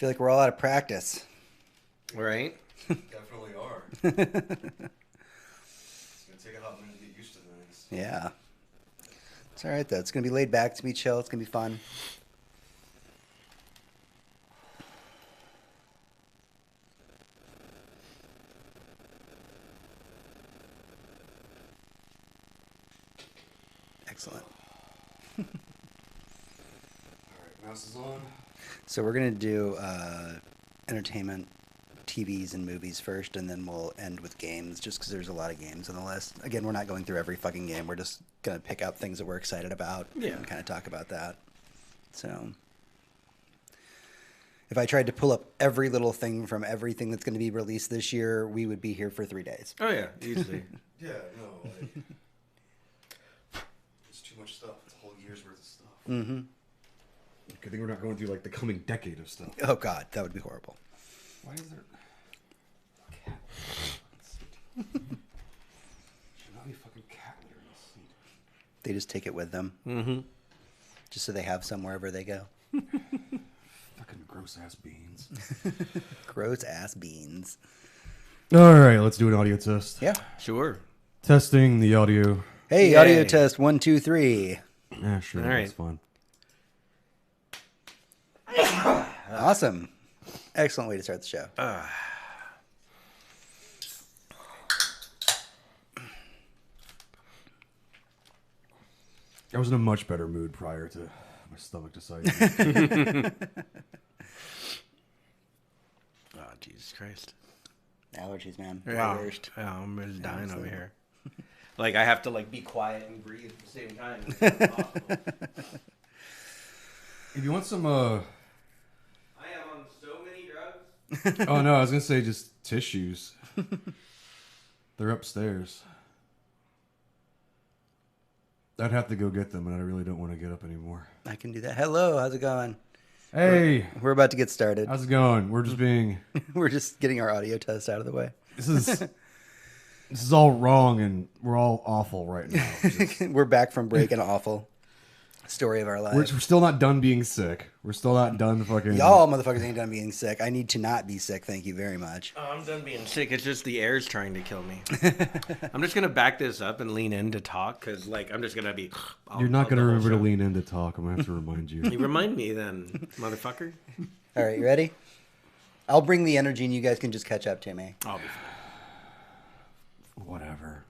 feel like we're all out of practice. Right? Definitely are. It's going to take a hot minute to get used to things. Yeah. It's all right, though. It's going to be laid back. It's going to be chill. It's going to be fun. Excellent. All right, mouse is on. So we're going to do entertainment, TVs, and movies first, and then we'll end with games, just because there's a lot of games on the list. Again, we're not going through every fucking game. We're just going to pick out things that we're excited about and kind of talk about that. So if I tried to pull up every little thing from everything that's going to be released this year, we would be here for 3 days. Oh, yeah, easily. Yeah, no, like, it's too much stuff. It's a whole year's worth of stuff. Mm-hmm. Good thing we're not going through, like, the coming decade of stuff. Oh, God, that would be horrible. Why is there... cat? Should not be fucking cat litter in this seat. They just take it with them. Mm-hmm. Just so they have some wherever they go. Fucking gross-ass beans. Gross-ass beans. All right, let's do an audio test. Yeah. Sure. Testing the audio. Hey, Yay. audio test 1, 2, 3. Yeah, sure, All right. that's fun. Awesome. Excellent way to start the show. I was in a much better mood prior to my stomach deciding. Oh, Jesus Christ. Allergies, man. Wow. The worst. Oh, I'm just dying over absolutely. here. Like, I have to, like, be quiet and breathe at the same time. It's impossible. If you want some, I am on so many drugs. oh no, I was gonna say just tissues. They're upstairs. I'd have to go get them, and I really don't want to get up anymore. I can do that. Hello, how's it going? Hey, We're about to get started. how's it going? We're just being. We're just getting our audio test out of the way. This is all wrong, and we're all awful right now. We're back from break and awful. Story of our We're lives. still not done being sick. We're still not done fucking. Y'all motherfuckers ain't done being sick. I need to not be sick. Thank you very much. Oh, I'm done being sick. It's just the air's trying to kill me. I'm just going to back this up and lean in to talk because, like, I'm just going to be... You're not going to the whole remember to show. lean in to talk. I'm going to have to remind you. You remind me then, motherfucker. All right, you ready? I'll bring the energy and you guys can just catch up to me. I'll be fine. Whatever.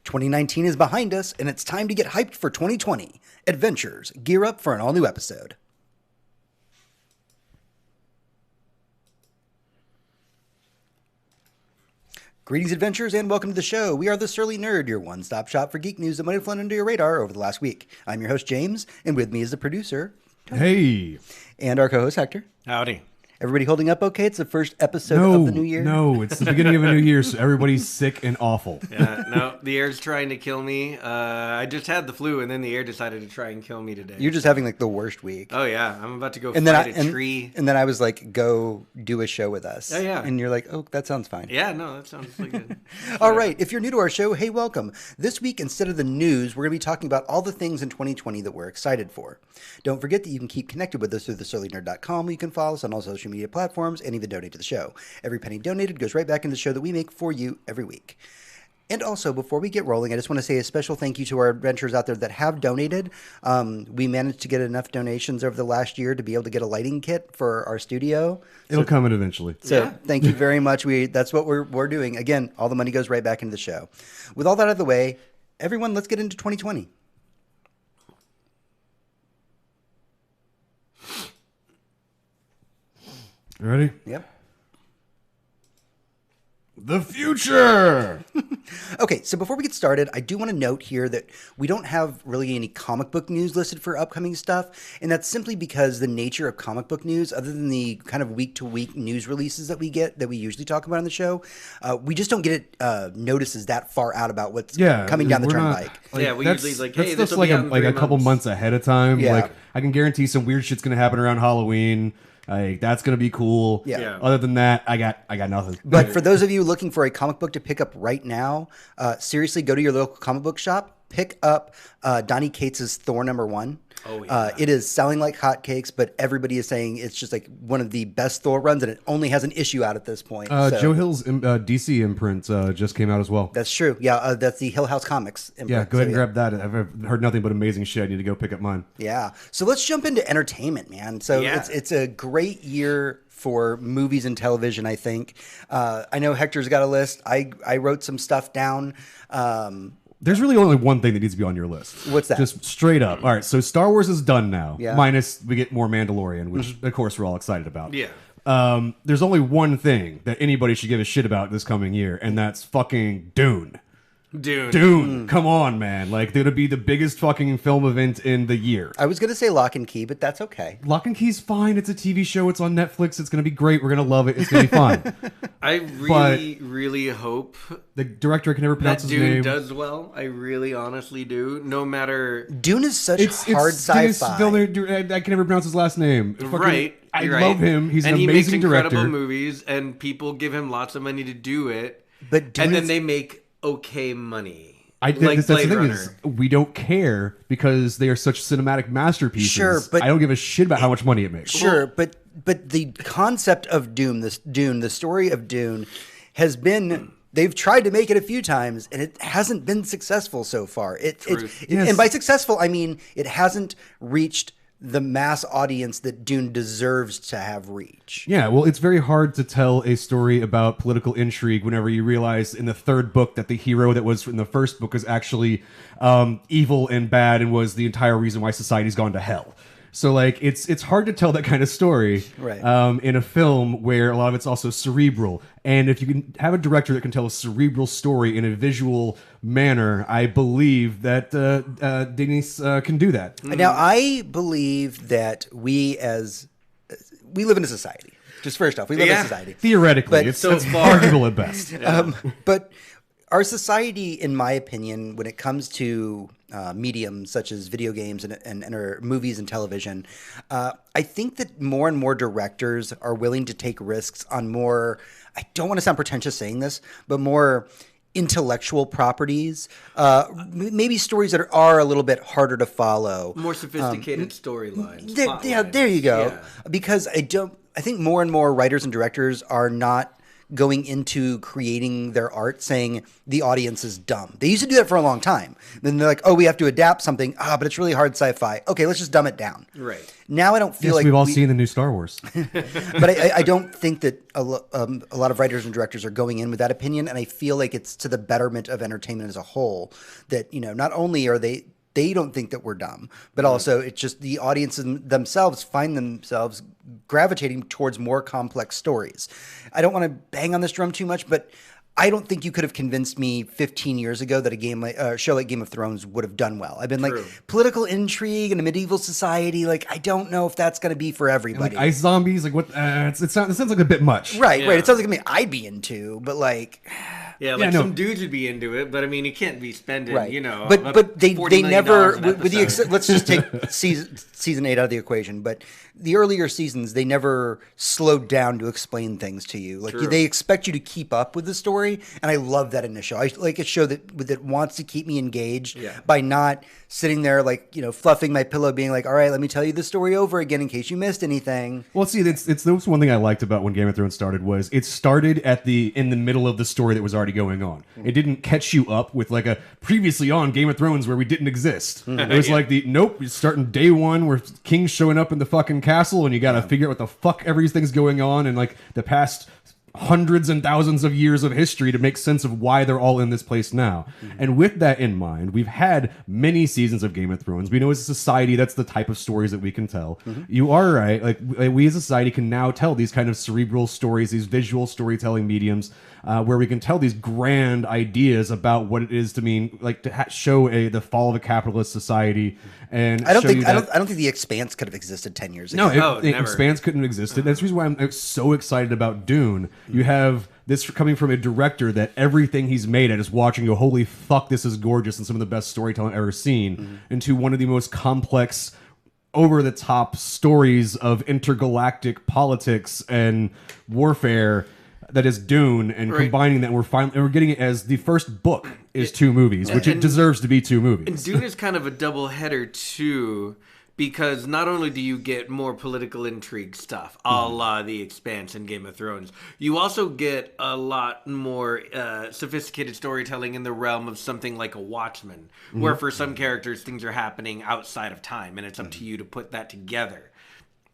2019 is behind us, and it's time to get hyped for 2020. Adventures, gear up for an all-new episode. Greetings, adventurers, and welcome to the show. We are the Surly Nerd, your one-stop shop for geek news that might have flown under your radar over the last week. I'm your host, James, and with me is the producer, Hey. and our co-host, Hector. Howdy. Everybody holding up okay? It's the first episode of the new year. No, it's the beginning of a new year, so everybody's sick and awful. Yeah, no, the air's trying to kill me. I just had the flu, and then the air decided to try and kill me today. You're just having like the worst week. Oh, yeah. I'm about to go And fight then a tree. And then I was like, go do a show with us. Oh, yeah. And you're like, oh, that sounds fine. Yeah, no, that sounds really good. All right. If you're new to our show, hey, welcome. This week, instead of the news, we're going to be talking about all the things in 2020 that we're excited for. Don't forget that you can keep connected with us through thesurlynerd.com, where you can follow us on all social media platforms and even donate to the show. Every penny donated goes right back into the show that we make for you every week. And also, before we get rolling, I just want to say a special thank you to our adventurers out there that have donated. We managed to get enough donations over the last year to be able to get a lighting kit for our studio. It'll come in eventually. So Yeah. thank you very much. That's what we're doing. Again, all the money goes right back into the show. With all that out of the way, everyone, let's get into 2020. You ready? Yep. The future! Okay, so before we get started, I do want to note here that we don't have really any comic book news listed for upcoming stuff, and that's simply because the nature of comic book news, other than the kind of week-to-week news releases that we get, that we usually talk about on the show, we just don't get notices that far out about what's coming down the we're not- turnpike. Yeah, we that's- usually, like, that's hey, stuff's this'll be out in like 3 a couple months. months ahead of time. Yeah. Like, I can guarantee some weird shit's going to happen around Halloween. Like, that's going to be cool. Yeah. Yeah. Other than that, I got nothing. But for those of you looking for a comic book to pick up right now, seriously, go to your local comic book shop, pick up Donny Cates' Thor #1. Oh, yeah. It is selling like hotcakes, but everybody is saying it's just like one of the best Thor runs, and it only has an issue out at this point. So Joe Hill's DC imprint just came out as well. that's true. Yeah, that's the Hill House Comics. Yeah, imprint. go ahead and So, grab that. I've heard nothing but amazing shit. I need to go pick up mine. Yeah. So let's jump into entertainment, man. So Yeah. it's a great year for movies and television, I think. I know Hector's got a list. I wrote some stuff down. There's really only one thing that needs to be on your list. What's that? Just straight up. All right, so Star Wars is done now. Yeah. Minus we get more Mandalorian, which of course we're all excited about. Yeah. There's only one thing that anybody should give a shit about this coming year, and that's fucking Dune. Dune. Dune, come on, man. Like, it'll be the biggest fucking film event in the year. I was going to say Lock and Key, but that's okay. Lock and Key's fine. It's a TV show. It's on Netflix. It's going to be great. We're going to love it. It's going to be fine. I really hope The director, I can never that pronounce his Dune name. does well. I really honestly do. No matter... Dune is such hard Denis sci-fi. Villeneuve. I can never pronounce his last name. Fucking- Right. I you're love right. him. He's an and amazing he makes incredible director. movies, and people give him lots of money to do it. But Dune and then is- they make okay money. That's like the Blade thing Runner. is, we don't care because they are such cinematic masterpieces. Sure, but- I don't give a shit about how much money it makes. Sure, but the concept of Dune, the story of Dune, has been. They've tried to make it a few times, and it hasn't been successful so far. Truth. Yes. And by successful, I mean it hasn't reached the mass audience that Dune deserves to have reach. Yeah, well, it's very hard to tell a story about political intrigue whenever you realize in the third book that the hero that was in the first book is actually evil and bad and was the entire reason why society's gone to hell. So, like, it's hard to tell that kind of story Right. in a film where a lot of it's also cerebral. And if you can have a director that can tell a cerebral story in a visual manner, I believe that Denis can do that. Now, I believe that we live in a society. Just first off, we live in a Yeah. society. Theoretically, But it's so far- arguable at best. But our society, in my opinion, when it comes to mediums such as video games and or movies and television, I think that more and more directors are willing to take risks on more, I don't want to sound pretentious saying this, but more intellectual properties, maybe stories that are a little bit harder to follow. More sophisticated storylines. There you go. Yeah. Because I think more and more writers and directors are not going into creating their art saying the audience is dumb. They used to do that for a long time. Then they're like, oh, we have to adapt something. But it's really hard sci-fi. Okay, let's just dumb it down. Right. Now I don't feel Yes, like we've all seen the new Star Wars. but I don't think that a lot of writers and directors are going in with that opinion, and I feel like it's to the betterment of entertainment as a whole. That not only are they don't think that we're dumb, but also it's just the audiences themselves find themselves gravitating towards more complex stories. I don't want to bang on this drum too much, but I don't think you could have convinced me 15 years ago that a show like Game of Thrones would have done well. I've been True. like, political intrigue in a medieval society, like I don't know if that's going to be for everybody. Like ice zombies, like what? It sounds like a bit much. Right. Yeah. It sounds like something I'd be into, but like, Yeah, like no. some dudes would be into it, but I mean, you can't be spending, right. about But they $40 million never an with the episode. let's just take season 8 out of the equation. But the earlier seasons, they never slowed down to explain things to you. Like True. they expect you to keep up with the story, and I love that in a show. I like a show that wants to keep me engaged Yeah. by not sitting there like fluffing my pillow, being like, all right, let me tell you the story over again in case you missed anything. Well, see, that was one thing I liked about when Game of Thrones started was it started in the middle of the story that was already going on. It didn't catch you up with like a previously on Game of Thrones where we didn't exist. It was like nope, you're starting day one where King's showing up in the fucking castle and you got to figure out what the fuck everything's going on and like the past hundreds and thousands of years of history to make sense of why they're all in this place now. And with that in mind, we've had many seasons of Game of Thrones. We know as a society that's the type of stories that we can tell. You are right. Like we as a society can now tell these kind of cerebral stories, these visual storytelling mediums, where we can tell these grand ideas about what it is to mean, like to show the fall of a capitalist society. And I don't show think you I that- don't think the Expanse could have existed 10 years ago. no, Oh, never. Expanse couldn't have existed. That's the reason why I'm so excited about Dune. You have this coming from a director that everything he's made, I just watching go, holy fuck, this is gorgeous and some of the best storytelling I've ever seen, into one of the most complex, over-the-top stories of intergalactic politics and warfare that is Dune, and Right. combining that, we're getting it as the first book is two movies, which it deserves to be two movies. And Dune is kind of a double header too, because not only do you get more political intrigue stuff, a la The Expanse and Game of Thrones, you also get a lot more sophisticated storytelling in the realm of something like a Watchmen, where for some characters things are happening outside of time, and it's up to you to put that together.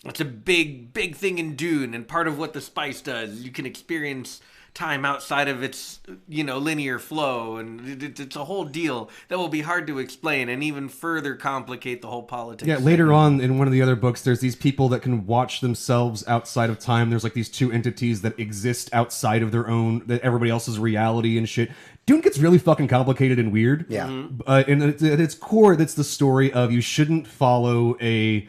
It's a big thing in Dune, and part of what the spice does, you can experience time outside of its linear flow, and it's a whole deal that will be hard to explain and even further complicate the whole politics. Yeah, later on in one of the other books, there's these people that can watch themselves outside of time. There's like these two entities that exist outside of their own, that everybody else's reality and shit. Dune gets really fucking complicated and weird. Yeah. And at its core, that's the story of you shouldn't follow a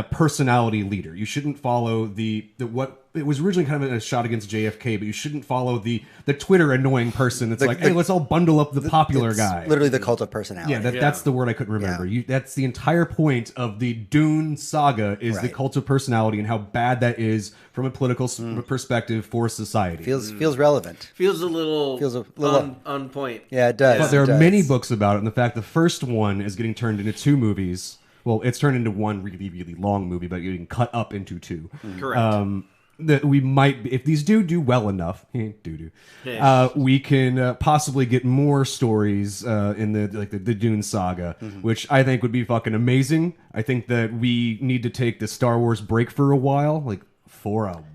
personality leader. You shouldn't follow the what it was originally kind of a shot against JFK, but you shouldn't follow the Twitter annoying person that's hey, let's all bundle up the popular guy. Literally the cult of personality. Yeah, that's the word I couldn't remember. Yeah. That's the entire point of the Dune saga is the cult of personality and how bad that is from a political perspective for society. Feels relevant. Feels a little on point. Yeah, it does. But there are many books about it, and the fact the first one is getting turned into 2 movies. Well, it's turned into one really, really long movie, but getting cut up into 2. Correct. That we might, if these do well enough, we can possibly get more stories in the Dune saga, which I think would be fucking amazing. I think that we need to take the Star Wars break for a while,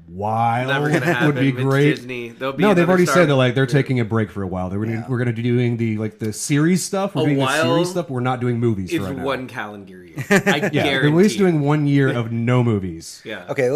Never gonna happen. would be great. It's Disney. They've already said that they're taking a break for a while. We're going to be doing the series stuff. We're doing the series stuff. We're not doing movies it's right now. one calendar year. I guarantee. They're at least doing 1 year of no movies. Yeah. Okay,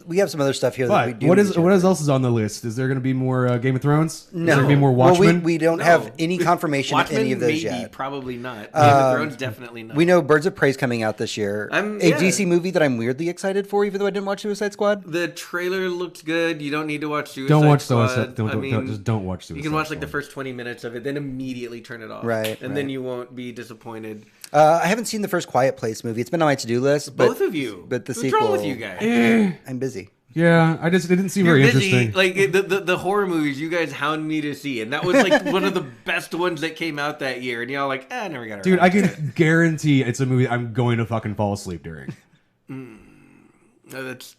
we have some other stuff here that we But do. what else is on the list? Is there going to be more Game of Thrones? No. Is there going to be more Watchmen? Well, we don't have any confirmation of Watchmen, any of those maybe, yet. probably not. Game of Thrones, definitely not. We know Birds of Prey's coming out this year. A DC movie that I'm weirdly excited for, even though I didn't watch Suicide Squad. The trailer looked good. You don't need to watch Suicide Don't watch Squad. Suicide. Just don't watch Suicide. You can watch the Squad. first 20 minutes of it, then immediately turn it off. Right. And then you won't be disappointed. I haven't seen the first Quiet Place movie. It's been on my to-do list. Both of you. But the What's sequel. wrong with you guys? I'm busy. Yeah, it didn't seem You're very busy. interesting. Like the horror movies you guys hound me to see, and that was like one of the best ones that came out that year. And y'all like, I never got it. Dude, I can guarantee it's a movie I'm going to fucking fall asleep during. That's.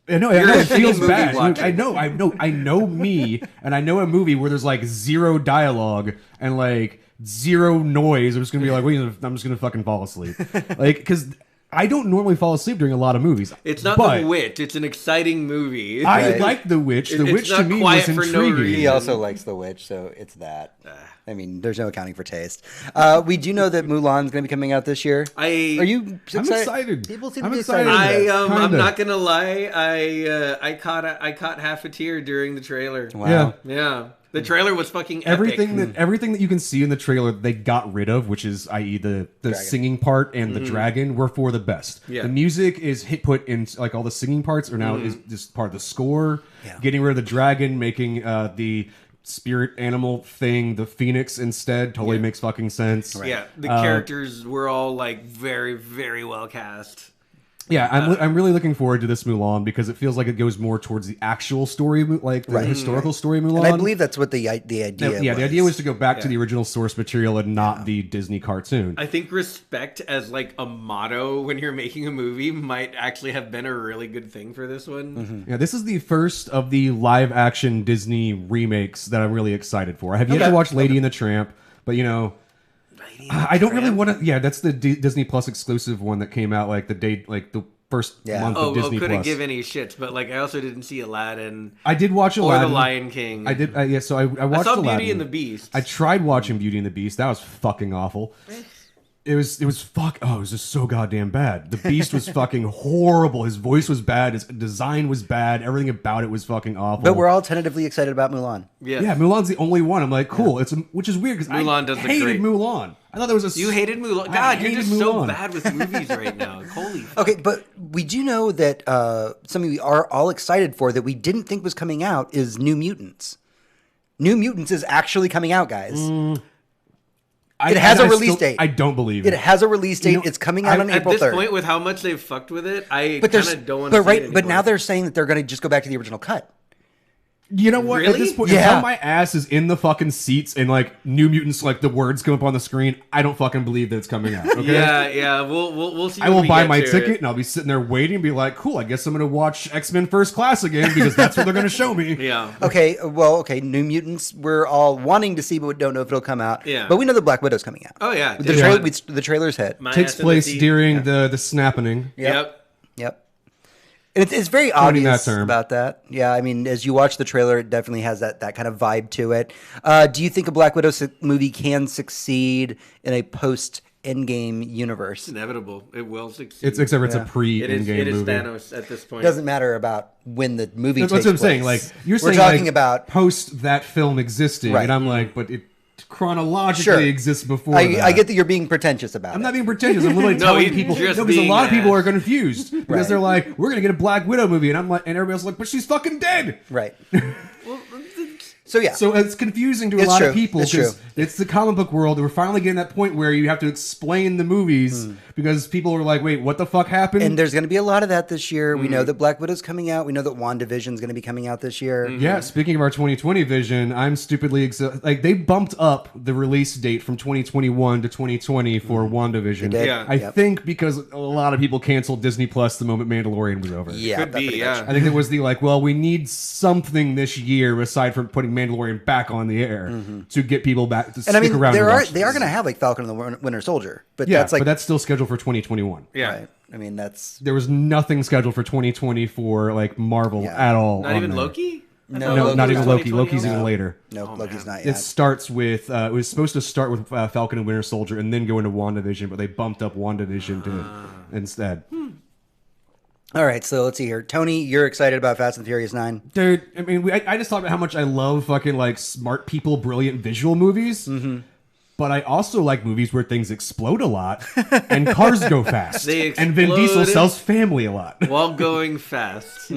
I know it feels bad. I know me, and I know a movie where there's like 0 dialogue and like 0 noise. I'm just gonna be like, I'm just gonna fucking fall asleep, because I don't normally fall asleep during a lot of movies. It's not The Witch. It's an exciting movie. I like The Witch. The Witch to me was intriguing. He also likes The Witch, so it's that. I mean, there's no accounting for taste. We do know that Mulan's going to be coming out this year. Are you excited? I'm excited. People seem I'm to be excited. I'm not gonna lie. I caught half a tear during the trailer. Wow. Yeah. The trailer was fucking epic. Everything that you can see in the trailer they got rid of, which is i.e. the singing part and the dragon, were for the best. Yeah. The music is put in, like all the singing parts are now is just part of the score. Yeah. Getting rid of the dragon, making the spirit animal thing the phoenix instead totally makes fucking sense. Right. Yeah, the characters were all like very, very well cast. Yeah, I'm really looking forward to this Mulan because it feels like it goes more towards the actual story, like the historical story Mulan. And I believe that's what the idea was. Yeah, the idea was to go back to the original source material and not the Disney cartoon. I think respect as like a motto when you're making a movie might actually have been a really good thing for this one. Yeah, this is the first of the live action Disney remakes that I'm really excited for. I have yet to watch Lady and the Tramp, but I don't really want to. Yeah, that's the Disney Plus exclusive one that came out like the day, like the first month of Disney Plus. Couldn't give any shits, but like I also didn't see Aladdin. I did watch Aladdin or The Lion King. I did. So I watched saw Aladdin. Beauty and the Beast. I tried watching Beauty and the Beast. That was fucking awful. It was just so goddamn bad. The Beast was fucking horrible. His voice was bad. His design was bad. Everything about it was fucking awful. But we're all tentatively excited about Mulan. Yeah, Mulan's the only one. I'm like, cool. Which is weird because Mulan I hated Mulan. I thought there was You hated Mulan. God, you're just so bad with movies right now. Holy fuck. Okay, but we do know that something we are all excited for that we didn't think was coming out is New Mutants. New Mutants is actually coming out, guys. It has a release date. I don't believe it. It has a release date. It's coming out on April 3rd. At this point, with how much they've fucked with it, I kind of don't want to see it anymore. But now they're saying that they're going to just go back to the original cut. You know what? At Really? this point, Yeah. until my ass is in the fucking seats and like New Mutants, like the words come up on the screen, I don't fucking believe that it's coming out. Okay? Yeah. We'll see. I when will we buy get my to ticket it. and I'll be sitting there waiting and be like, cool, I guess I'm going to watch X-Men First Class again because that's what they're going to show me. Yeah. Okay, New Mutants, we're all wanting to see, but we don't know if it'll come out. Yeah. But we know the Black Widow's coming out. Oh yeah. The trailer's hit. My Takes ass in the place seat. during the snapping. Yep. Yep. And it's very Coining obvious that term. about that. Yeah, I mean, as you watch the trailer, it definitely has that kind of vibe to it. Do you think a Black Widow movie can succeed in a post-Endgame universe? It's inevitable. It will succeed. It's except for it's a It pre-in-game is movie. Thanos at this point. It doesn't matter about when the movie That's takes what I'm place. saying. Like you're We're saying, talking like, about post that film existing, Right. and I'm like, but it chronologically Sure. exists before. I that. get that you're being pretentious about I'm it. not being pretentious. I'm literally No, telling he's people just because a lot of being people are asked. confused because Right. they're like, "We're gonna get a Black Widow movie," and I'm like, and everybody else is like, "But she's fucking dead." Right. So yeah. So it's confusing to a It's lot true. of people It's because true. it's the comic book world. And we're finally getting that point where you have to explain the movies because people are like, "Wait, what the fuck happened?" and there's going to be a lot of that this year. We Mm-hmm. know that Black Widow's coming out. We know that WandaVision's going to be coming out this year. Yeah, speaking of our 2020 vision, I'm stupidly like they bumped up the release date from 2021 to 2020 for WandaVision. They did. Yeah. I Yep. think because a lot of people canceled Disney Plus the moment Mandalorian was over. Yeah, Could that be, pretty yeah. much. I think it was the like, well, we need something this year aside from putting Mandalorian back on the air to get people back to And stick I mean, around. they and are watch they are this. going to have like Falcon and the Winter Soldier, but Yeah, that's like but that's still scheduled for 2021. Yeah. right. I mean, that's There was nothing scheduled for 2020 for like Marvel Yeah. at all. Not on even there. Loki? I No, thought No, Loki not was even Loki. 2020 Loki's even also? later. no Oh, Loki's man. not It yet. starts with it was supposed to start with Falcon and Winter Soldier and then go into WandaVision, but they bumped up WandaVision to instead. All right, so let's see here. Tony, you're excited about Fast and Furious 9? Dude, I mean, I just talked about how much I love fucking like smart people, brilliant visual movies. But I also like movies where things explode a lot and cars go fast. They And Vin Diesel explode. sells family a lot. While going fast.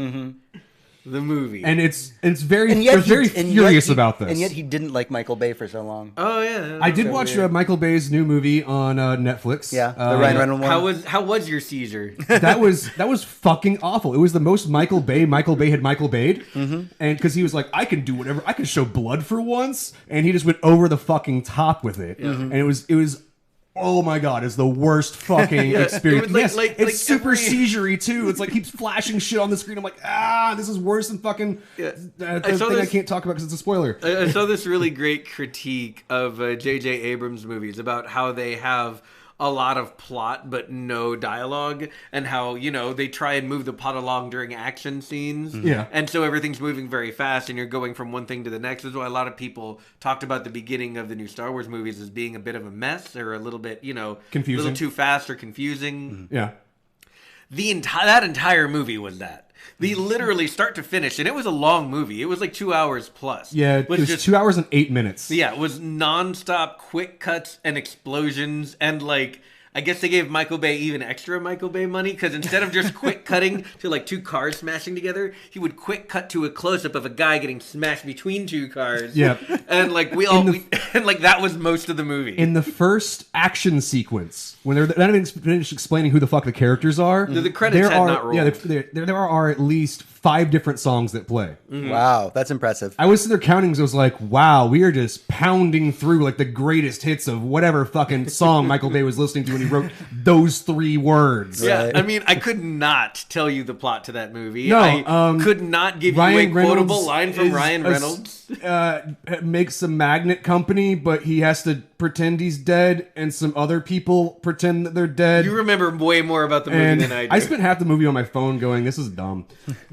The movie. And it's very And yet they're very and yet furious he- about this. And yet he didn't like Michael Bay for so long. oh yeah. I did so watch weird. Michael Bay's new movie on Netflix. Yeah, the Ryan Reynolds one. How was your Caesar? that was fucking awful. It was the most Michael Bay had Michael Bayed, and because he was like, I can do whatever, I can show blood for once, and he just went over the fucking top with it, and it was. Oh my god, it's the worst fucking Yeah, experience. it was Yes, like it's super every- seisurey too. It's like keeps flashing shit on the screen. I'm like, this is worse than fucking Yeah. the I saw thing I this- can't talk about because it's a spoiler. I saw this really great critique of J.J. Abrams movies about how they have a lot of plot but no dialogue, and how they try and move the plot along during action scenes. Yeah. And so everything's moving very fast and you're going from one thing to the next. That's why a lot of people talked about the beginning of the new Star Wars movies as being a bit of a mess, or a little bit Confusing. a little too fast or confusing. Yeah. That entire movie was that. The literally start to finish, and it was a long movie. It was like 2 hours plus. Yeah, it was 2 hours and 8 minutes. Yeah, it was nonstop quick cuts and explosions, and like I guess they gave Michael Bay even extra Michael Bay money, because instead of just quick cutting to like two cars smashing together, he would quick cut to a close up of a guy getting smashed between two cars. Yeah. And like and like that was most of the movie. In the first action sequence, when they're not even finished explaining who the fuck the characters are, The credits had not rolled. Yeah, there are at least 5 different songs that play. Wow, that's impressive. I was sitting there counting because I was like, wow, we are just pounding through like the greatest hits of whatever fucking song Michael Bay was listening to when he wrote those 3 words. Yeah, Right. I mean, I could not tell you the plot to that movie. No, I could not give Ryan you a quotable Reynolds line from is Ryan a- Reynolds. Makes a magnet company, but he has to pretend he's dead, and some other people pretend that they're dead. You remember way more about the movie And than I do. I spent half the movie on my phone going, "This is dumb,"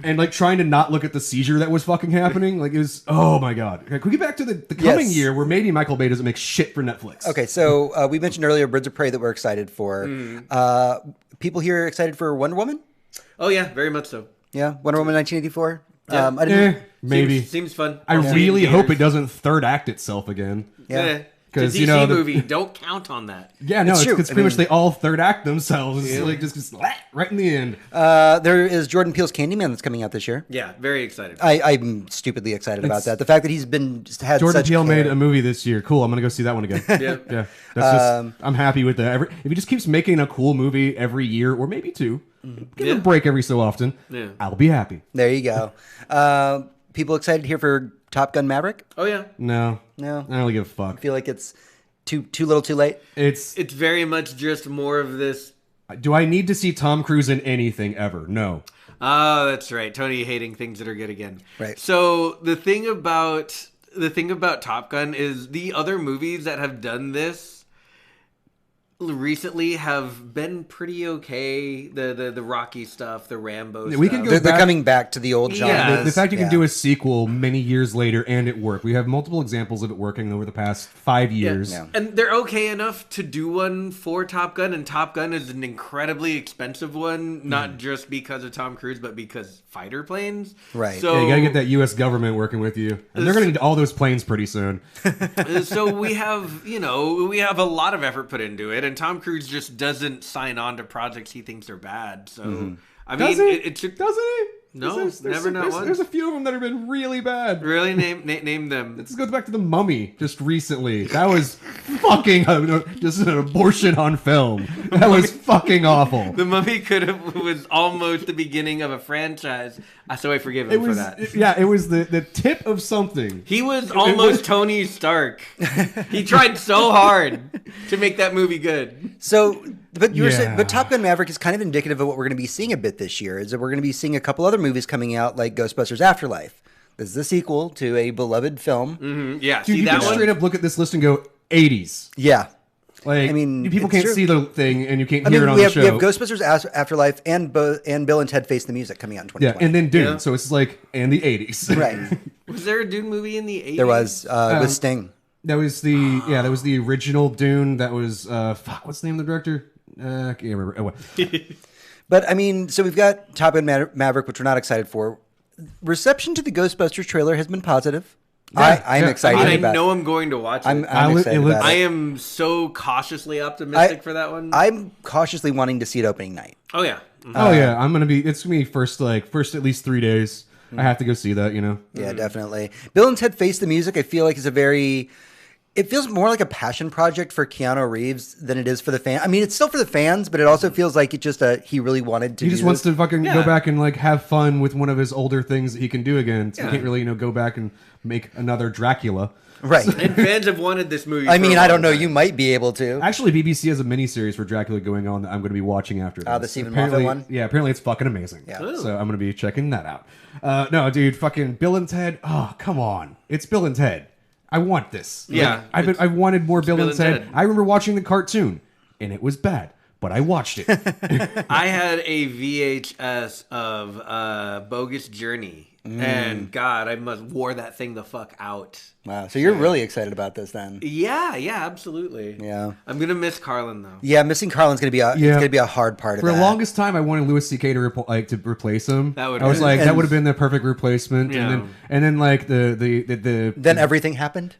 and like trying to not look at the seizure that was fucking happening. Like it was, oh my god. Okay, can we get back to the coming Yes. year where maybe Michael Bay doesn't make shit for Netflix? Okay, so we mentioned earlier Birds of Prey that we're excited for. People here are excited for Wonder Woman? Oh yeah, very much so. Yeah, Wonder Woman 1984. Yeah. I didn't. Maybe. Seems fun. I Yeah. really hope it Theaters. doesn't third act itself again. Yeah. It's a 'Cause, DC you know, the- movie. Don't count on that. Yeah, no, It's it's, true. it's I pretty much mean- they all third act themselves. It's like just right in the end. There is Jordan Peele's Candyman that's coming out this year. Yeah, very excited. I'm stupidly excited about that. The fact that he's had Jordan such Peele made care. a movie this year. Cool, I'm gonna go see that one again. Yeah. Yeah, that's just. I'm happy with that. If he just keeps making a cool movie every year, or maybe 2, give him Yeah. a break every so often. Yeah. I'll be happy. There you go. people excited here for Top Gun Maverick? Oh yeah, No. No. I don't really give a fuck. I feel like it's too little, too late. It's it's very much just more of this. do I need to see Tom Cruise in anything ever? No. Oh, that's right. Tony hating things that are good again. Right. So the thing about Top Gun is the other movies that have done this recently have been pretty okay. The Rocky stuff, the Rambo We stuff. can go They're back- coming back to the old Yeah. genres. The fact you can Yeah. do a sequel many years later and it worked. We have multiple examples of it working over the past 5 years. Yeah. And they're okay enough to do one for Top Gun, and Top Gun is an incredibly expensive one, not just because of Tom Cruise, but because fighter planes. Right. So Yeah, you gotta get that U.S. government working with you, and they're gonna need all those planes pretty soon. so we have a lot of effort put into it, and Tom Cruise just doesn't sign on to projects he thinks are bad. So I mean, Does he? it should Doesn't he? No, There's never, not once. There's a few of them that have been really bad. really name them. This goes back to The Mummy just recently. That was fucking just an abortion on film. That was fucking awful. The Mummy was almost the beginning of a franchise, so I forgive him for that. It was the tip of something. He was almost Tony Stark. He tried so hard to make that movie good. So, but you were saying, Yeah. but Top Gun Maverick is kind of indicative of what we're going to be seeing a bit this year. Is that we're going to be seeing a couple other movies coming out, like Ghostbusters Afterlife. This is a sequel to a beloved film. Yeah, Dude, see you that can one? straight up look at this list and go 80s. Yeah, Like, I mean, people it's can't true. see the thing and you can't I hear mean, it on we the have, show. we have Ghostbusters Afterlife and Bill and Ted Face the Music coming out in Yeah, 2020. and then Dune. Yeah. So it's like, and the 80s. Right, Was there a Dune movie in the 80s? there was with Sting. That was the original Dune. That was what's the name of the director? I can't remember. Oh, what? But I mean, so we've got Top Gun Maverick, which we're not excited for. Reception to the Ghostbusters trailer has been positive. Yeah, I'm yeah. excited I about. know I'm going to watch it. I'm it excited looks- about I it. am so cautiously optimistic for that one. I'm cautiously wanting to see it opening night. Oh yeah. Oh yeah, it's gonna be first at least 3 days. I have to go see that. Yeah, definitely. Bill and Ted Face the Music, I feel like is it feels more like a passion project for Keanu Reeves than it is for the fan. I mean, it's still for the fans, but it also feels like it just he really wanted to. He just do wants this. to fucking Yeah. go back and like have fun with one of his older things that he can do again. So Yeah. he can't really go back and make another Dracula. Right. And fans have wanted this movie. I for mean, a I don't long know. time. You might be able to. Actually, BBC has a miniseries for Dracula going on that I'm going to be watching after this. The Stephen Apparently- Moffat one? Yeah, apparently it's fucking amazing. Yeah. So I'm going to be checking that out. No, dude, fucking Bill and Ted. Oh, come on. It's Bill and Ted. I want this. Yeah, I wanted more Bill Bill and and Ted. Ted. I remember watching the cartoon, and it was bad, but I watched it. I had a VHS of Bogus Journey, and God, I must wore that thing the fuck out. Wow. So you're really excited about this then? Yeah, absolutely. Yeah. I'm gonna miss Carlin though. Yeah, missing Carlin's gonna be it's gonna be a hard part of For that. the longest time, I wanted Louis C.K. to replace him. That would I was be- like, and- that would have been the perfect replacement. Yeah. And then like the Then everything happened.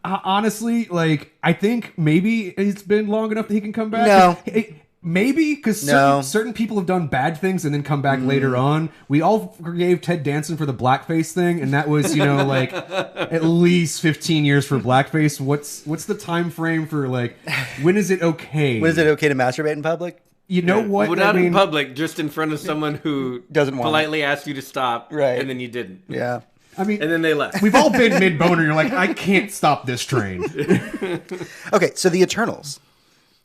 honestly, like I think maybe it's been long enough that he can come back. No. Maybe because No. certain people have done bad things and then come back later on. We all forgave Ted Danson for the blackface thing, and that was like at least 15 years for blackface. What's the time frame for like when is it okay? When is it okay to masturbate in public? You know what? Well, not in public, just in front of someone who Doesn't want politely asked you to stop, Right. And then you didn't, Yeah. I mean, and then they left. we've all been mid boner. You're like, I can't stop this train. Okay, so The Eternals.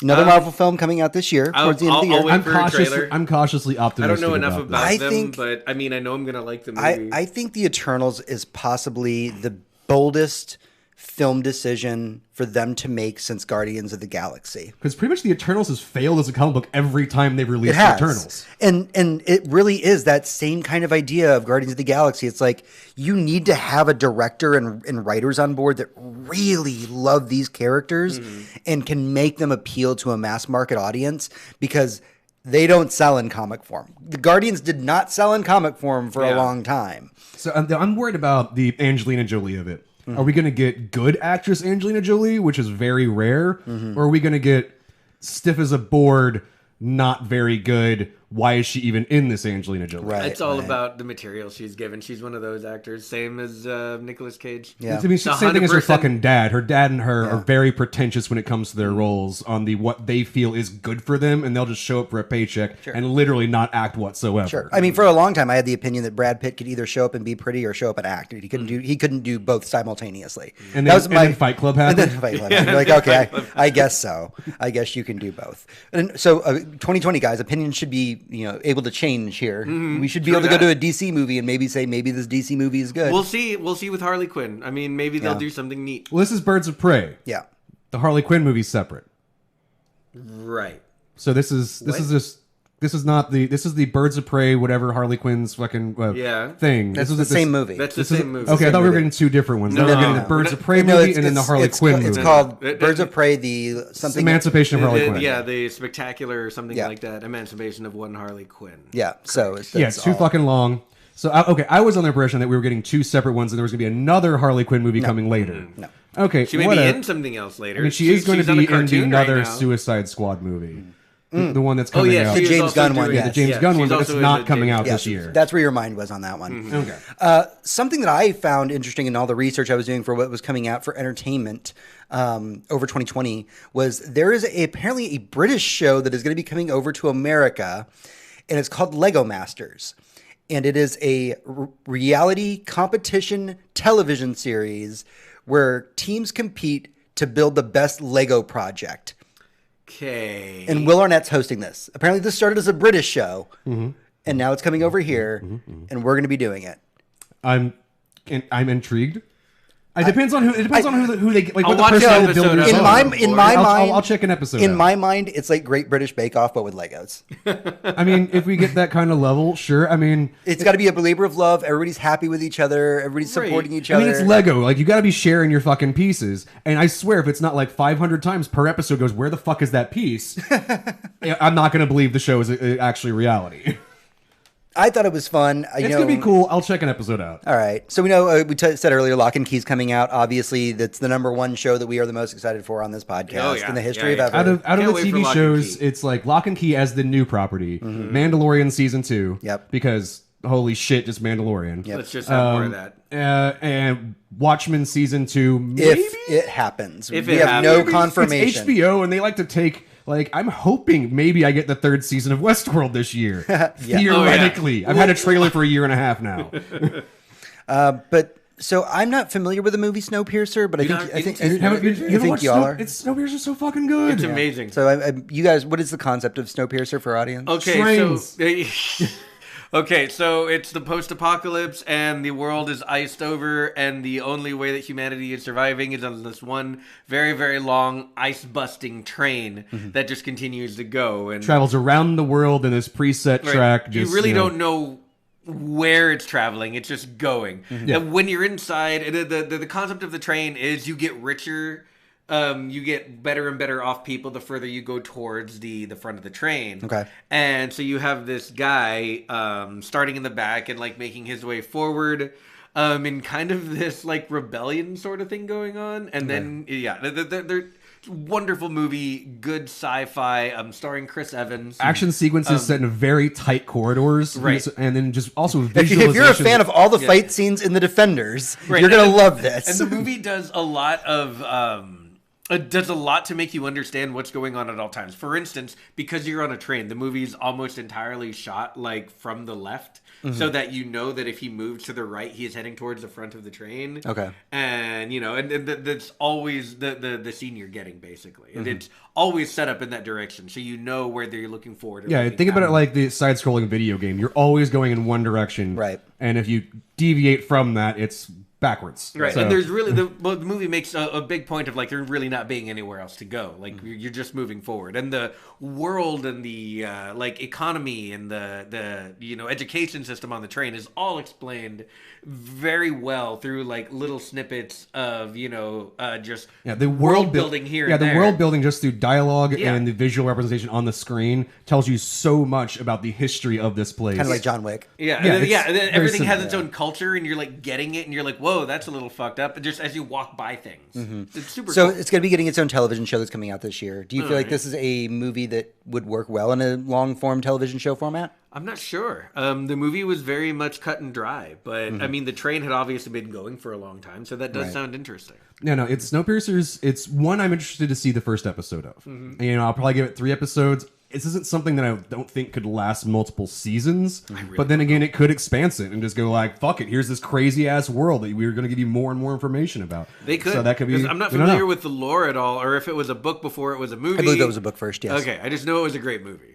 Another Marvel film coming out this year, towards the end of the I'll year. wait for a trailer. I'm cautiously I optimistic. don't know enough about I them, think- but I mean, I know I'm gonna like the movie. I think The Eternals is possibly the boldest film decision for them to make since Guardians of the Galaxy. because pretty much the Eternals has failed as a comic book every time they've released It has. the Eternals. And it really is that same kind of idea of Guardians of the Galaxy. It's like you need to have a director and writers on board that really love these characters and can make them appeal to a mass market audience because they don't sell in comic form. The Guardians did not sell in comic form for a Yeah. long time. So I'm worried about the Angelina Jolie of it. Are we going to get good actress Angelina Jolie, which is very rare, or are we going to get stiff as a board, not very good, why is she even in this Angelina Jolie? Right. It's all about the material she's given. She's one of those actors, same as Nicolas Cage. Yeah. I mean, it's the same thing as her 100%. fucking dad. Her dad and her are very pretentious when it comes to their roles on what they feel is good for them, and they'll just show up for a paycheck and literally not act whatsoever. Sure. I mean, for a long time, I had the opinion that Brad Pitt could either show up and be pretty or show up and act. He couldn't do both simultaneously. And then Fight Club happened. And then Fight Club. You're like, okay, I guess so. I guess you can do both. And so, 2020 guys, opinions should be able to change here. We should be able to go to a DC movie and maybe say maybe this DC movie is good. We'll see with Harley Quinn. I mean, maybe they'll do something neat. Well, this is Birds of Prey. Yeah. The Harley Quinn movie's separate. Right. So this is the Birds of Prey, whatever Harley Quinn's fucking thing. That's this the same movie. That's the same movie. Okay, I thought we were getting two different ones. No, we were getting no. the Birds of Prey No, movie and then the Harley Quinn movie. It's called Birds of Prey, the something. Emancipation of Harley Quinn. Yeah, the spectacular or something Yeah. like that. Emancipation of one Harley Quinn. Yeah, so it's Too fucking long. So, I was on the impression that we were getting two separate ones and there was going to be another Harley Quinn movie coming later. No. Okay, She may be in something else later. I mean, she is going to she's on be a in cartoon right another now. Suicide Squad movie. The one that's coming out. The she is James also Gunn one, doing- yeah, The James Gunn one, she's but it's also in not the coming James- out Yes, this year. that's where your mind was on that one. Okay. Something that I found interesting in all the research I was doing for what was coming out for entertainment over 2020 was there is apparently a British show that is going to be coming over to America, and it's called Lego Masters. And it is a reality competition television series where teams compete to build the best Lego project. Okay. And Will Arnett's hosting this. Apparently, this started as a British show, and now it's coming over here, and we're going to be doing it. I'm intrigued. It depends on who they like. I'll What the watch the personality episode builders of are. In my mind, I'll check an episode. In out. my mind, it's like Great British Bake Off, but with Legos. I mean, if we get that kind of level, sure. I mean, It's got to be a labor of love. Everybody's happy with each other. Everybody's supporting each I other. mean, it's Lego. Like, you got to be sharing your fucking pieces. And I swear, if it's not like 500 times per episode goes, where the fuck is that piece? I'm not going to believe the show is actually reality. I thought it was fun. It's going to be cool. I'll check an episode out. All right. So we know said earlier, Lock and Key's coming out. Obviously, that's the number one show that we are the most excited for on this podcast in the history of ever. Out of Can't the wait for TV Lock and shows, Key. it's like Lock and Key as the new property. Mandalorian season 2. Yep. Because holy shit, just Mandalorian. Yep. Let's just have more of that. And Watchmen season 2. Maybe? If it happens, If we it have no happens. confirmation. It's HBO, and they like to take. Like, I'm hoping maybe I get the third season of Westworld this year. Theoretically. I've had a trailer for a year and a half now. But so I'm not familiar with the movie Snowpiercer, but I think You think y'all are. Snowpiercer's so fucking good. It's amazing. So you guys, what is the concept of Snowpiercer for audience? Okay, Trains. so okay, so it's the post-apocalypse, and the world is iced over, and the only way that humanity is surviving is on this one very, very long ice-busting train that just continues to go. And Travels around the world in this preset track. you really don't know where it's traveling. It's just going. And when you're inside, the concept of the train is you get richer. You get better and better off people the further you go towards the front of the train. Okay. And so you have this guy starting in the back and like making his way forward in kind of this like rebellion sort of thing going on. And then, they're wonderful movie, good sci-fi, starring Chris Evans. Action sequences set in very tight corridors. Right. And then just also If you're a fan of all the fight scenes in The Defenders, you're going to love this. And the movie does a lot of... It does a lot to make you understand what's going on at all times. For instance, because you're on a train, the movie's almost entirely shot like from the left, so that you know that if he moves to the right, he is heading towards the front of the train. Okay. And that's always the scene you're getting basically, and it's always set up in that direction, so you know where they're looking forward. Or Yeah, looking think about it back. like the side-scrolling video game. You're always going in one direction. Right. And if you deviate from that, it's backwards. Right, So- and there's really the movie makes a big point of like there really not being anywhere else to go. Like you're just moving forward, and the world and the like economy and the education system on the train is all explained very well through like little snippets of just the world building here. Yeah, and the there. world building just through dialogue Yeah. and the visual representation on the screen tells you so much about the history of this place. Kind of like John Wick. Yeah, Yeah, and it's then very everything has similar, its own culture, and you're like getting it, and you're like, whoa, whoa, that's a little fucked up. Just as you walk by things, it's super. So cool. it's going to be getting its own television show that's coming out this year. Do you feel like right. this is a movie that would work well in a long form television show format? I'm not sure. The movie was very much cut and dry, but I mean, the train had obviously been going for a long time, so that does Right. sound interesting. No, it's Snowpiercer's. It's one I'm interested to see the first episode of. And, I'll probably give it 3 episodes. This isn't something that I don't think could last multiple seasons. But then again, it could expanse it and just go like, fuck it, here's this crazy ass world that we're going to give you more and more information about. They could. So that could be. 'Cause I'm not we don't know. familiar with the lore at all, or if it was a book before it was a movie. I believe that was a book first, yes. Okay, I just know it was a great movie.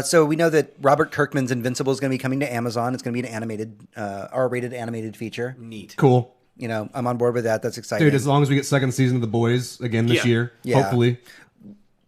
So we know that Robert Kirkman's Invincible is going to be coming to Amazon. It's going to be an animated, R-rated animated feature. Neat. Cool. I'm on board with that. That's exciting. Dude, as long as we get second season of The Boys again this Yeah. year, Yeah. hopefully.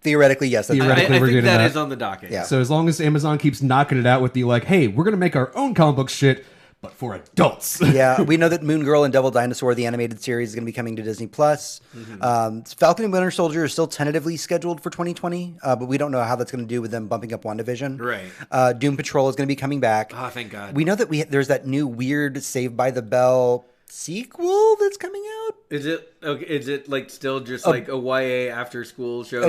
Theoretically, yes. That's Theoretically, I we're think getting that that. is on the docket. Yeah. So as long as Amazon keeps knocking it out with the like, hey, we're going to make our own comic book shit, but for adults. Yeah, we know that Moon Girl and Devil Dinosaur, the animated series, is going to be coming to Disney Plus. Falcon and Winter Soldier is still tentatively scheduled for 2020, but we don't know how that's going to do with them bumping up WandaVision. Right. Doom Patrol is going to be coming back. Oh, thank God. We know that there's that new weird Saved by the Bell sequel that's coming out. Is it okay? Is it like still just like a YA after school show?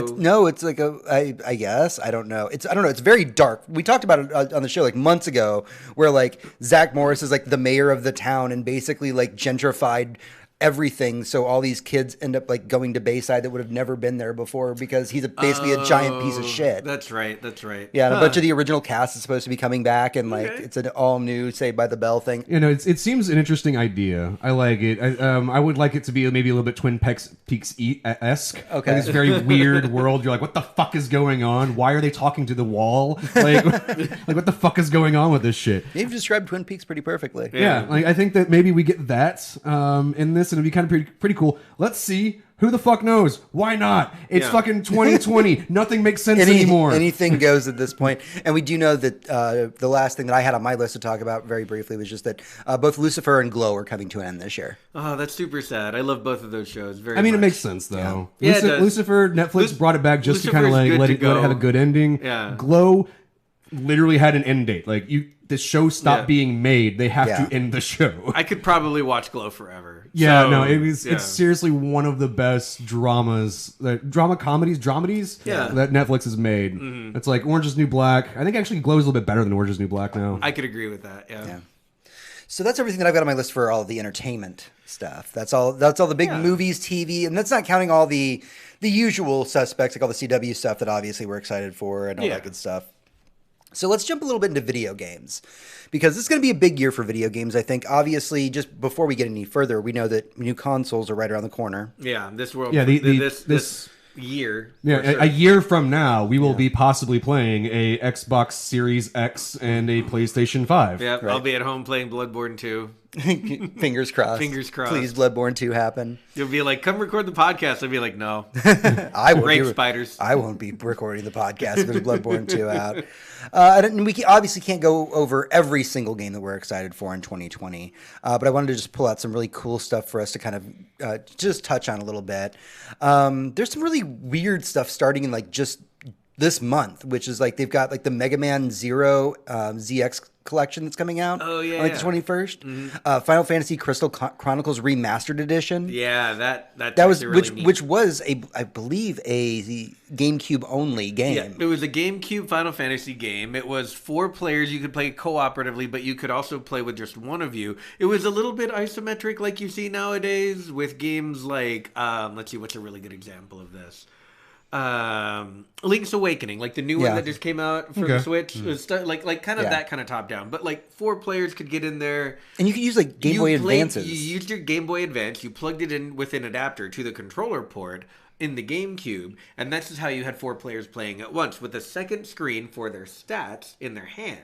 It's like I guess I don't know. I don't know. It's very dark. We talked about it on the show like months ago, where like Zach Morris is like the mayor of the town and basically like gentrified everything. So all these kids end up like going to Bayside that would have never been there before because he's basically a giant piece of shit. That's right. That's right. Yeah, and a bunch of the original cast is supposed to be coming back, and like Okay. it's an all new Saved by the Bell thing. It seems an interesting idea. I like it. I would like it to be maybe a little bit Twin Peaks-esque. Okay. Like this very weird world. You're like, what the fuck is going on? Why are they talking to the wall? Like, like what the fuck is going on with this shit? You've described Twin Peaks pretty perfectly. Yeah, like I think that maybe we get that in this, and it'd be kind of pretty cool. Let's see. Who the fuck knows? Why not? It's Yeah. fucking 2020. Nothing makes sense anymore. Anything goes at this point. And we do know that the last thing that I had on my list to talk about very briefly was just that both Lucifer and Glow are coming to an end this year. Oh, that's super sad. I love both of those shows very I mean, much. it makes sense though. Yeah, it does. Lucifer, Netflix brought it back just to kind of Lucifer's like good let to it have a go. good ending. Yeah. Glow literally had an end date. Like the show stopped Yeah. being made. They have Yeah. to end the show. I could probably watch Glow forever. Yeah, So, no, it's yeah. seriously one of the best dramedies Yeah. that Netflix has made. It's like Orange is New Black. I think actually Glow is a little bit better than Orange is New Black now. I could agree with that. Yeah. Yeah. So that's everything that I've got on my list for all the entertainment stuff. That's all the big movies, TV, and that's not counting all the usual suspects, like all the CW stuff that obviously we're excited for and all Yeah. that good stuff. So let's jump a little bit into video games, because this is going to be a big year for video games, I think. Obviously, just before we get any further, we know that new consoles are right around the corner. Yeah. This world. Yeah, this year. Yeah, for sure. a year from now, we will be possibly playing a Xbox Series X and a PlayStation 5. Yeah, Right. I'll be at home playing Bloodborne 2. Fingers crossed. Fingers crossed. Please, Bloodborne 2 happen. You'll be like, come record the podcast. I'll be like, no. I won't Rape be, spiders. I won't be recording the podcast if there's Bloodborne 2 out. And we obviously can't go over every single game that we're excited for in 2020. But I wanted to just pull out some really cool stuff for us to kind of just touch on a little bit. There's some really weird stuff starting in like just this month, which is like they've got like the Mega Man Zero ZX collection that's coming out. Oh, yeah, on like yeah. the 21st. Final Fantasy Crystal Chronicles Remastered Edition. Yeah, that's That was actually really neat. which was I believe a GameCube only game. Yeah, it was a GameCube Final Fantasy game. It was 4 players. You could play cooperatively, but you could also play with just one of you. It was a little bit isometric like you see nowadays with games like, let's see, what's a really good example of this? Link's Awakening, like the new Yeah. one that just came out for Okay. the Switch. It was like kind of Yeah. that kind of top down. But like 4 players could get in there. And you could use like Game Boy Advances. You used your Game Boy Advance, you plugged it in with an adapter to the controller port in the GameCube, and that's just how you had 4 players playing at once with a second screen for their stats in their hand.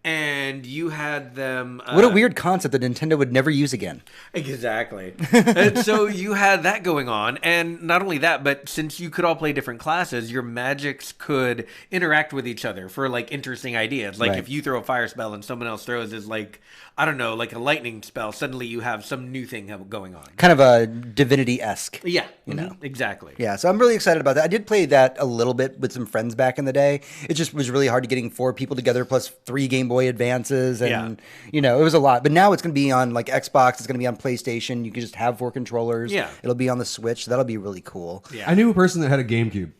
And you had them... What a weird concept that Nintendo would never use again. Exactly. And so you had that going on, and not only that, but since you could all play different classes, your magics could interact with each other for like interesting ideas. Like Right. if you throw a fire spell and someone else throws is like, I don't know, like a lightning spell, suddenly you have some new thing going on. Kind of a Divinity-esque. Yeah, know. exactly. Yeah, so I'm really excited about that. I did play that a little bit with some friends back in the day. It just was really hard to getting 4 people together plus 3 Game Boy Advances, and it was a lot. But now it's going to be on like Xbox. It's going to be on PlayStation. You can just have 4 controllers. Yeah. It'll be on the Switch. That'll be really cool. Yeah. I knew a person that had a GameCube.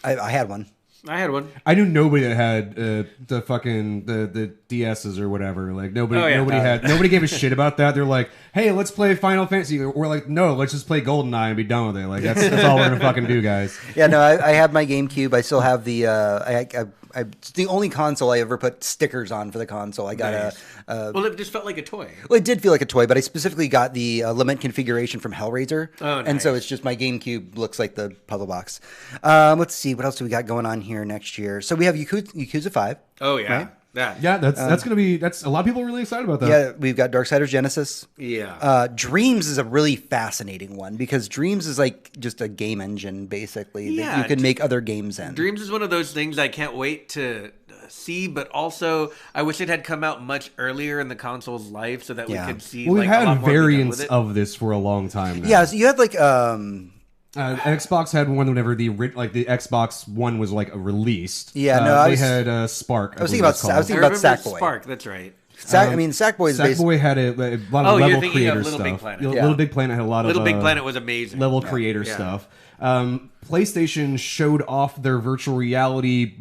I had one. I had one. I knew nobody that had the fucking the DSs or whatever. Like nobody gave a shit about that. They're like, hey, let's play Final Fantasy. We're like, no, let's just play GoldenEye and be done with it. Like that's all we're gonna fucking do, guys. Yeah, no, I have my GameCube. I still have the. It's the only console I ever put stickers on for the console. I got well, it just felt like a toy. Well, it did feel like a toy, but I specifically got the Lament configuration from Hellraiser. Oh, nice. And so it's just my GameCube looks like the puzzle box. Let's see, what else do we got going on here next year? So we have Yakuza 5. Oh, yeah. Right? Yeah, that's gonna be a lot of people are really excited about that. Yeah, we've got Darksiders Genesis. Yeah. Dreams is a really fascinating one because Dreams is like just a game engine, basically, that you can make other games in. Dreams is one of those things I can't wait to see, but also I wish it had come out much earlier in the console's life so that we could see. Well, we've a lot had more variants with it. of this for a long time now. Yeah, so you had like Xbox had one whenever the Xbox One was like released. Yeah, no, they had Spark. I was thinking about I remember Sackboy. Spark. That's right. Sackboy is Sackboy had a lot of level creator Little stuff. Big Planet. Little Big Planet had a lot of Little Big Planet was amazing. level creator stuff. PlayStation showed off their virtual reality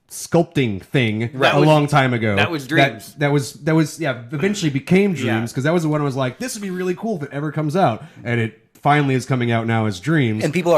sculpting thing a long time ago. That was Dreams. That was eventually became Dreams because that was the one I was like, this would be really cool if it ever comes out, and it finally is coming out now as Dreams. And people who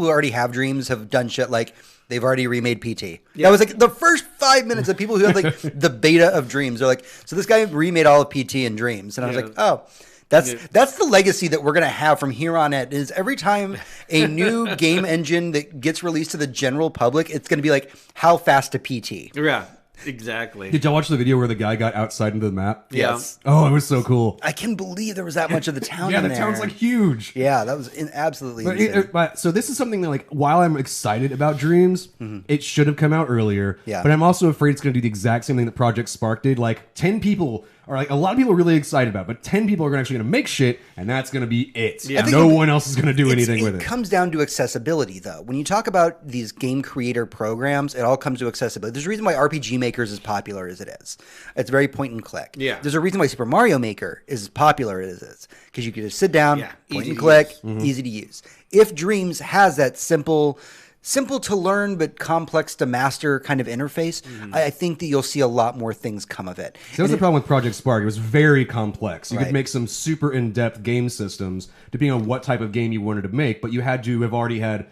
already have Dreams have done shit like they've already remade PT. That was like the first 5 minutes of people who had like the beta of Dreams. They're like, so this guy remade all of PT in Dreams, and I was like, oh. That's the legacy that we're going to have from here on out is every time a new game engine that gets released to the general public, it's going to be like, how fast a PT? Yeah, exactly. Did y'all watch the video where the guy got outside into the map? Yes. Oh, it was so cool. I can believe there was that much of the town Yeah, in the there. town's like huge. Yeah, that was absolutely insane. So this is something that, like, while I'm excited about Dreams, it should have come out earlier. Yeah. But I'm also afraid it's going to do the exact same thing that Project Spark did. Like, 10 people are like, a lot of people are really excited about, but 10 people are actually going to make shit, and that's going to be it. Yeah. No one else is going to do anything with it. It comes down to accessibility, though. When you talk about these game creator programs, it all comes to accessibility. There's a reason why RPG Maker is as popular as it is. It's very point and click. Yeah. There's a reason why Super Mario Maker is as popular as it is. Because you can just sit down, point easy and to click, use. easy to use. If Dreams has that simple to learn but complex to master kind of interface, I think that you'll see a lot more things come of it. So that was the problem with Project Spark. It was very complex. You Right. could make some super in-depth game systems depending on what type of game you wanted to make, but you had to have already had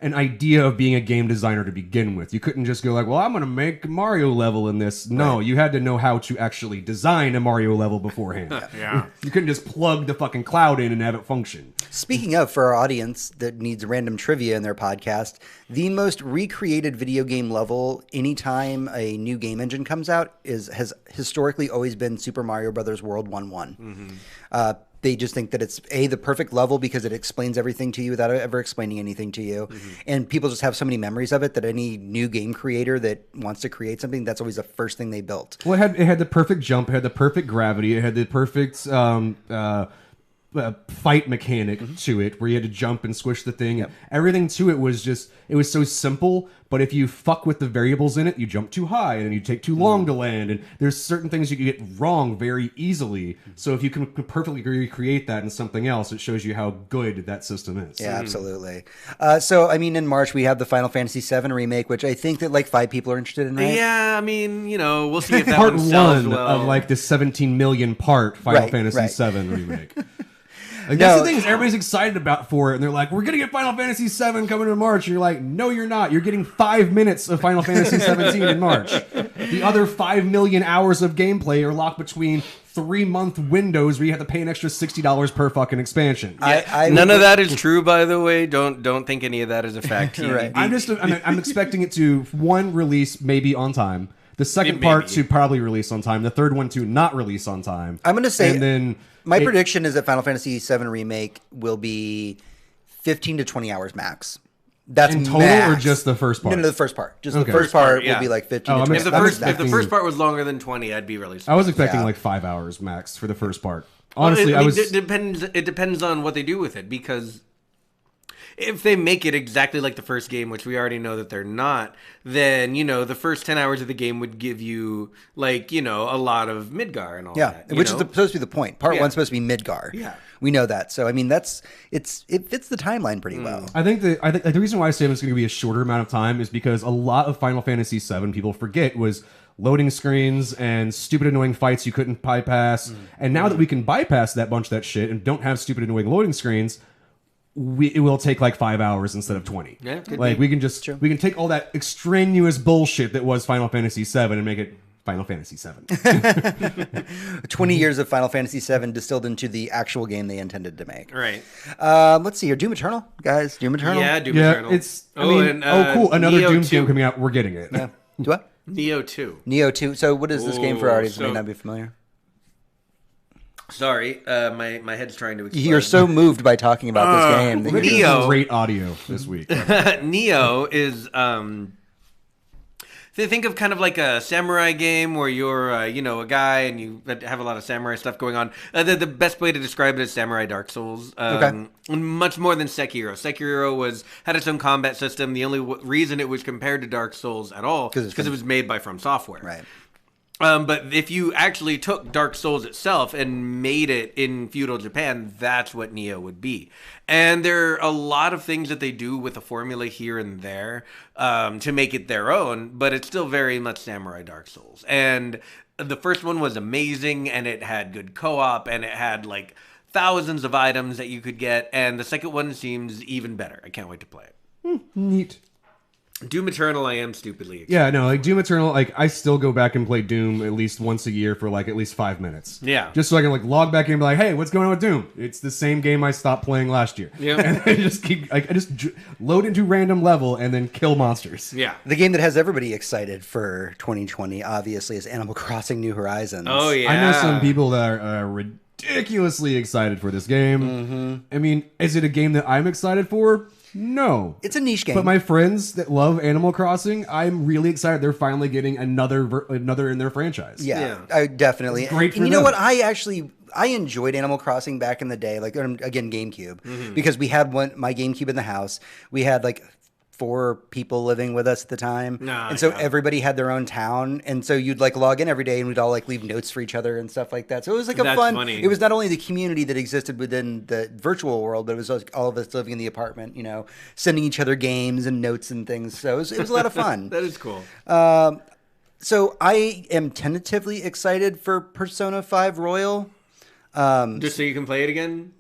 an idea of being a game designer to begin with. You couldn't just go like, well, I'm going to make a Mario level in this. No, you had to know how to actually design a Mario level beforehand. Yeah. You couldn't just plug the fucking cloud in and have it function. Speaking of, for our audience that needs random trivia in their podcast, the most recreated video game level anytime a new game engine comes out has historically always been Super Mario Brothers World 1-1. They just think that it's the perfect level because it explains everything to you without ever explaining anything to you. And people just have so many memories of it that any new game creator that wants to create something, that's always the first thing they built. Well, it had the perfect jump, it had the perfect gravity, it had the perfect fight mechanic to it, where you had to jump and squish the thing. Yep. Everything to it was just, it was so simple, but if you fuck with the variables in it, you jump too high and you take too long to land, and there's certain things you can get wrong very easily. So if you can perfectly recreate that in something else, it shows you how good that system is. Yeah, absolutely. So, I mean, in March, we have the Final Fantasy VII Remake, which I think that like 5 people are interested in, right? Yeah, I mean, we'll see if that Part one sells one well. of like the 17 million part Final Right, Fantasy right. VII remake. Like, No. that's the thing is everybody's excited about for it, and they're like, "We're gonna get Final Fantasy VII coming in March." And you're like, "No, you're not. You're getting 5 minutes of Final Fantasy 17 in March. The other 5 million hours of gameplay are locked between 3-month windows where you have to pay an extra $60 per fucking expansion." None of that is true, by the way. Don't think any of that is a fact. Right. I'm expecting it to one release maybe on time. The second part to probably release on time. The third one to not release on time. I'm going to say, and then my prediction is that Final Fantasy VII Remake will be 15 to 20 hours max. That's in total max. or just the first part? No, the first part. Just Okay. the first part yeah. will be like 15 Oh, to I'm 20 If the expecting- first if the first part was longer than 20, I'd be really I surprised. was expecting Yeah. like 5 hours max for the first part. Well, Honestly, I mean, was. it depends on what they do with it, because if they make it exactly like the first game, which we already know that they're not, then, the first 10 hours of the game would give you, like, a lot of Midgar and all that. Which is supposed to be the point. Part one's supposed to be Midgar. Yeah. We know that. So, I mean, it fits the timeline pretty well. I think the reason why I say it's going to be a shorter amount of time is because a lot of Final Fantasy VII, people forget, was loading screens and stupid annoying fights you couldn't bypass. And now that we can bypass that bunch of that shit and don't have stupid annoying loading screens, it will take like 5 hours instead of 20. Yeah, like we can take all that extraneous bullshit that was Final Fantasy VII and make it Final Fantasy VII. 20 years of Final Fantasy VII distilled into the actual game they intended to make. Right. Let's see here. Doom Eternal, guys. Doom Eternal. Yeah, Doom Yeah, Eternal. cool. Another Neo Doom 2. game coming out. We're getting it. Yeah. Do what? Neo 2. Neo 2. So what is this game for our audience who may so- not be familiar? Sorry, my head's trying to explode. You're so moved by talking about this game. That We're you're getting Neo. great audio this week. Neo is they think of kind of like a samurai game where you're a guy and you have a lot of samurai stuff going on. The best way to describe it is Samurai Dark Souls. Okay. Much more than Sekiro. Sekiro had its own combat system. The only reason it was compared to Dark Souls at all is because it was made by From Software. right. But if you actually took Dark Souls itself and made it in feudal Japan, that's what Neo would be. And there are a lot of things that they do with a formula here and there to make it their own, but it's still very much Samurai Dark Souls. And the first one was amazing, and it had good co-op, and it had like thousands of items that you could get. And the second one seems even better. I can't wait to play it. Neat. Doom Eternal, I am stupidly excited. Yeah, no, like Doom Eternal, like I still go back and play Doom at least once a year for like at least 5 minutes. Yeah. Just so I can like log back in and be like, hey, what's going on with Doom? It's the same game I stopped playing last year. Yeah. And I just keep, like, I just load into random level and then kill monsters. Yeah. The game that has everybody excited for 2020, obviously, is Animal Crossing New Horizons. Oh, yeah. I know some people that are ridiculously excited for this game. Mm-hmm. I mean, is it a game that I'm excited for? No. It's a niche game. But my friends that love Animal Crossing, I'm really excited they're finally getting another in their franchise. Yeah, I definitely. It's great and for you know them. what? I enjoyed Animal Crossing back in the day, like again GameCube, because we had my GameCube in the house. We had like 4 people living with us at the time, and so everybody had their own town, and so you'd like log in every day, and we'd all like leave notes for each other and stuff like that. So it was like That's fun. funny. It was not only the community that existed within the virtual world, but it was like all of us living in the apartment, sending each other games and notes and things. So it was a lot of fun. That is cool. So I am tentatively excited for Persona 5 Royal. Just so you can play it again?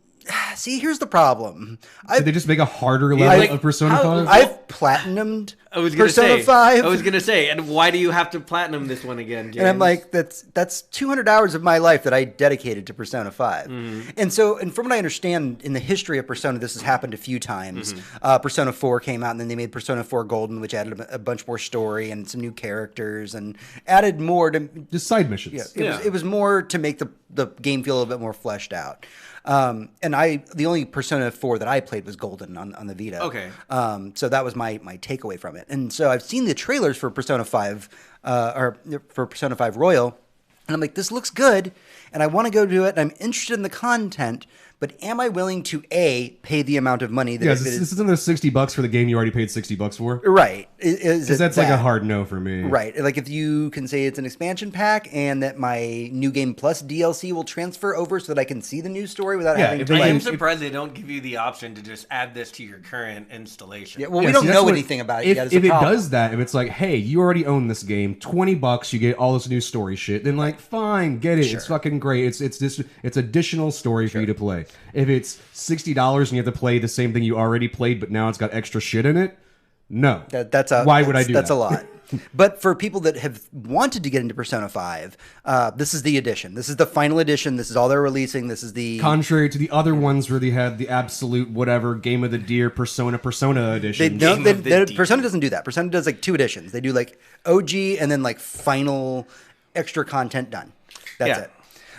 See, here's the problem. Did they just make a harder level of Persona 5? I've platinumed I was gonna Persona say, 5. I was going to say, and why do you have to platinum this one again, James? And I'm like, that's 200 hours of my life that I dedicated to Persona 5. And so, and from what I understand, in the history of Persona, this has happened a few times. Persona 4 came out, and then they made Persona 4 Golden, which added a bunch more story and some new characters, and added more to... Just side missions. It was more to make the game feel a little bit more fleshed out. And the only Persona 4 that I played was Golden on the Vita. Okay. So that was my takeaway from it. And so I've seen the trailers for Persona 5, or for Persona 5 Royal, and I'm like, this looks good, and I want to go do it, and I'm interested in the content, but am I willing to pay the amount of money that Yeah, it this is? is another $60 for the game you already paid $60 for. Right. Because that's like a hard no for me. Right. Like if you can say it's an expansion pack and that my New Game Plus DLC will transfer over so that I can see the new story without having if to they I like... am surprised they don't give you the option to just add this to your current installation. Yeah, well, Yeah, we don't see, that's know what- anything about it if, yet. If it does that, if it's like, hey, you already own this game, $20, you get all this new story shit, then like, fine, get it. It's fucking great. It's additional story for you to play. If it's $60 and you have to play the same thing you already played, but now it's got extra shit in it, no. Why would I do that's that? a lot. But for people that have wanted to get into Persona 5, this is the edition. This is the final edition. This is all they're releasing. This is the... Contrary to the other ones where they had the absolute whatever Game of the Year Persona edition. Persona doesn't do that. Persona does like 2 editions. They do like OG and then like final extra content done. That's it.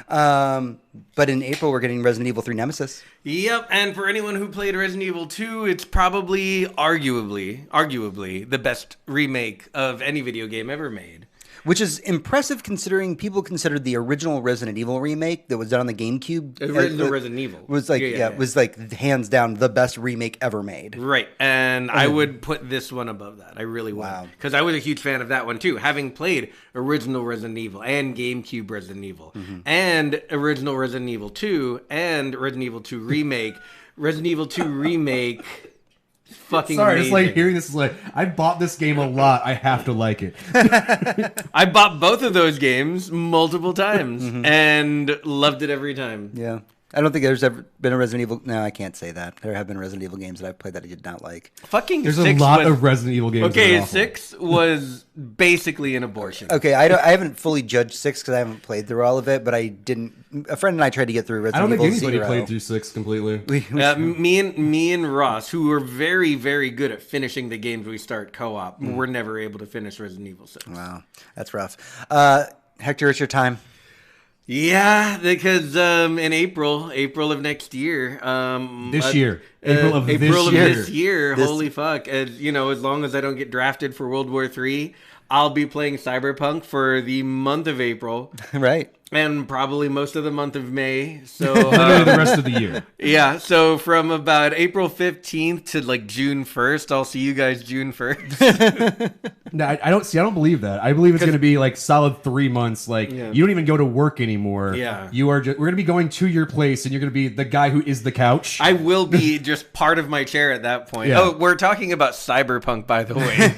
But in April, we're getting Resident Evil 3 Nemesis. Yep, and for anyone who played Resident Evil 2, it's probably arguably the best remake of any video game ever made. Which is impressive considering people considered the original Resident Evil remake that was done on the GameCube. The Resident Evil. Was like, it was like hands down the best remake ever made. Right. And I would put this one above that. I really would. Wow. Because I was a huge fan of that one too. Having played original Resident Evil and GameCube Resident Evil and original Resident Evil 2 and Resident Evil 2 Remake. Resident Evil 2 Remake... Fucking Sorry, amazing. just like hearing this is like, I bought this game a lot. I have to like it. I bought both of those games multiple times and loved it every time. Yeah. I don't think there's ever been a Resident Evil. No, I can't say that. There have been Resident Evil games that I've played that I did not like. Fucking There's 6 a lot was, of Resident Evil games. that are Okay, awful. 6 was basically an abortion. Okay, I haven't fully judged 6 because I haven't played through all of it, but I didn't. A friend and I tried to get through I don't Resident think Evil anybody 0. played through 6 completely. Me and Ross, who were very, very good at finishing the games we start co-op, were never able to finish Resident Evil 6. Wow, that's rough. Hector, it's your time. Yeah, because in April of next year, April of this year, This- holy fuck! As you know, as long as I don't get drafted for World War III, I'll be playing Cyberpunk for the month of April. Right. And probably most of the month of May. So the rest of the year. yeah, so from about April 15th to like June 1st, I'll see you guys June 1st. No, I don't believe that. I believe it's going to be like solid 3 months. Like you don't even go to work anymore. Yeah. You are just, we're going to be going to your place and you're going to be the guy who is the couch. I will be just part of my chair at that point. Yeah. Oh, we're talking about Cyberpunk, by the way,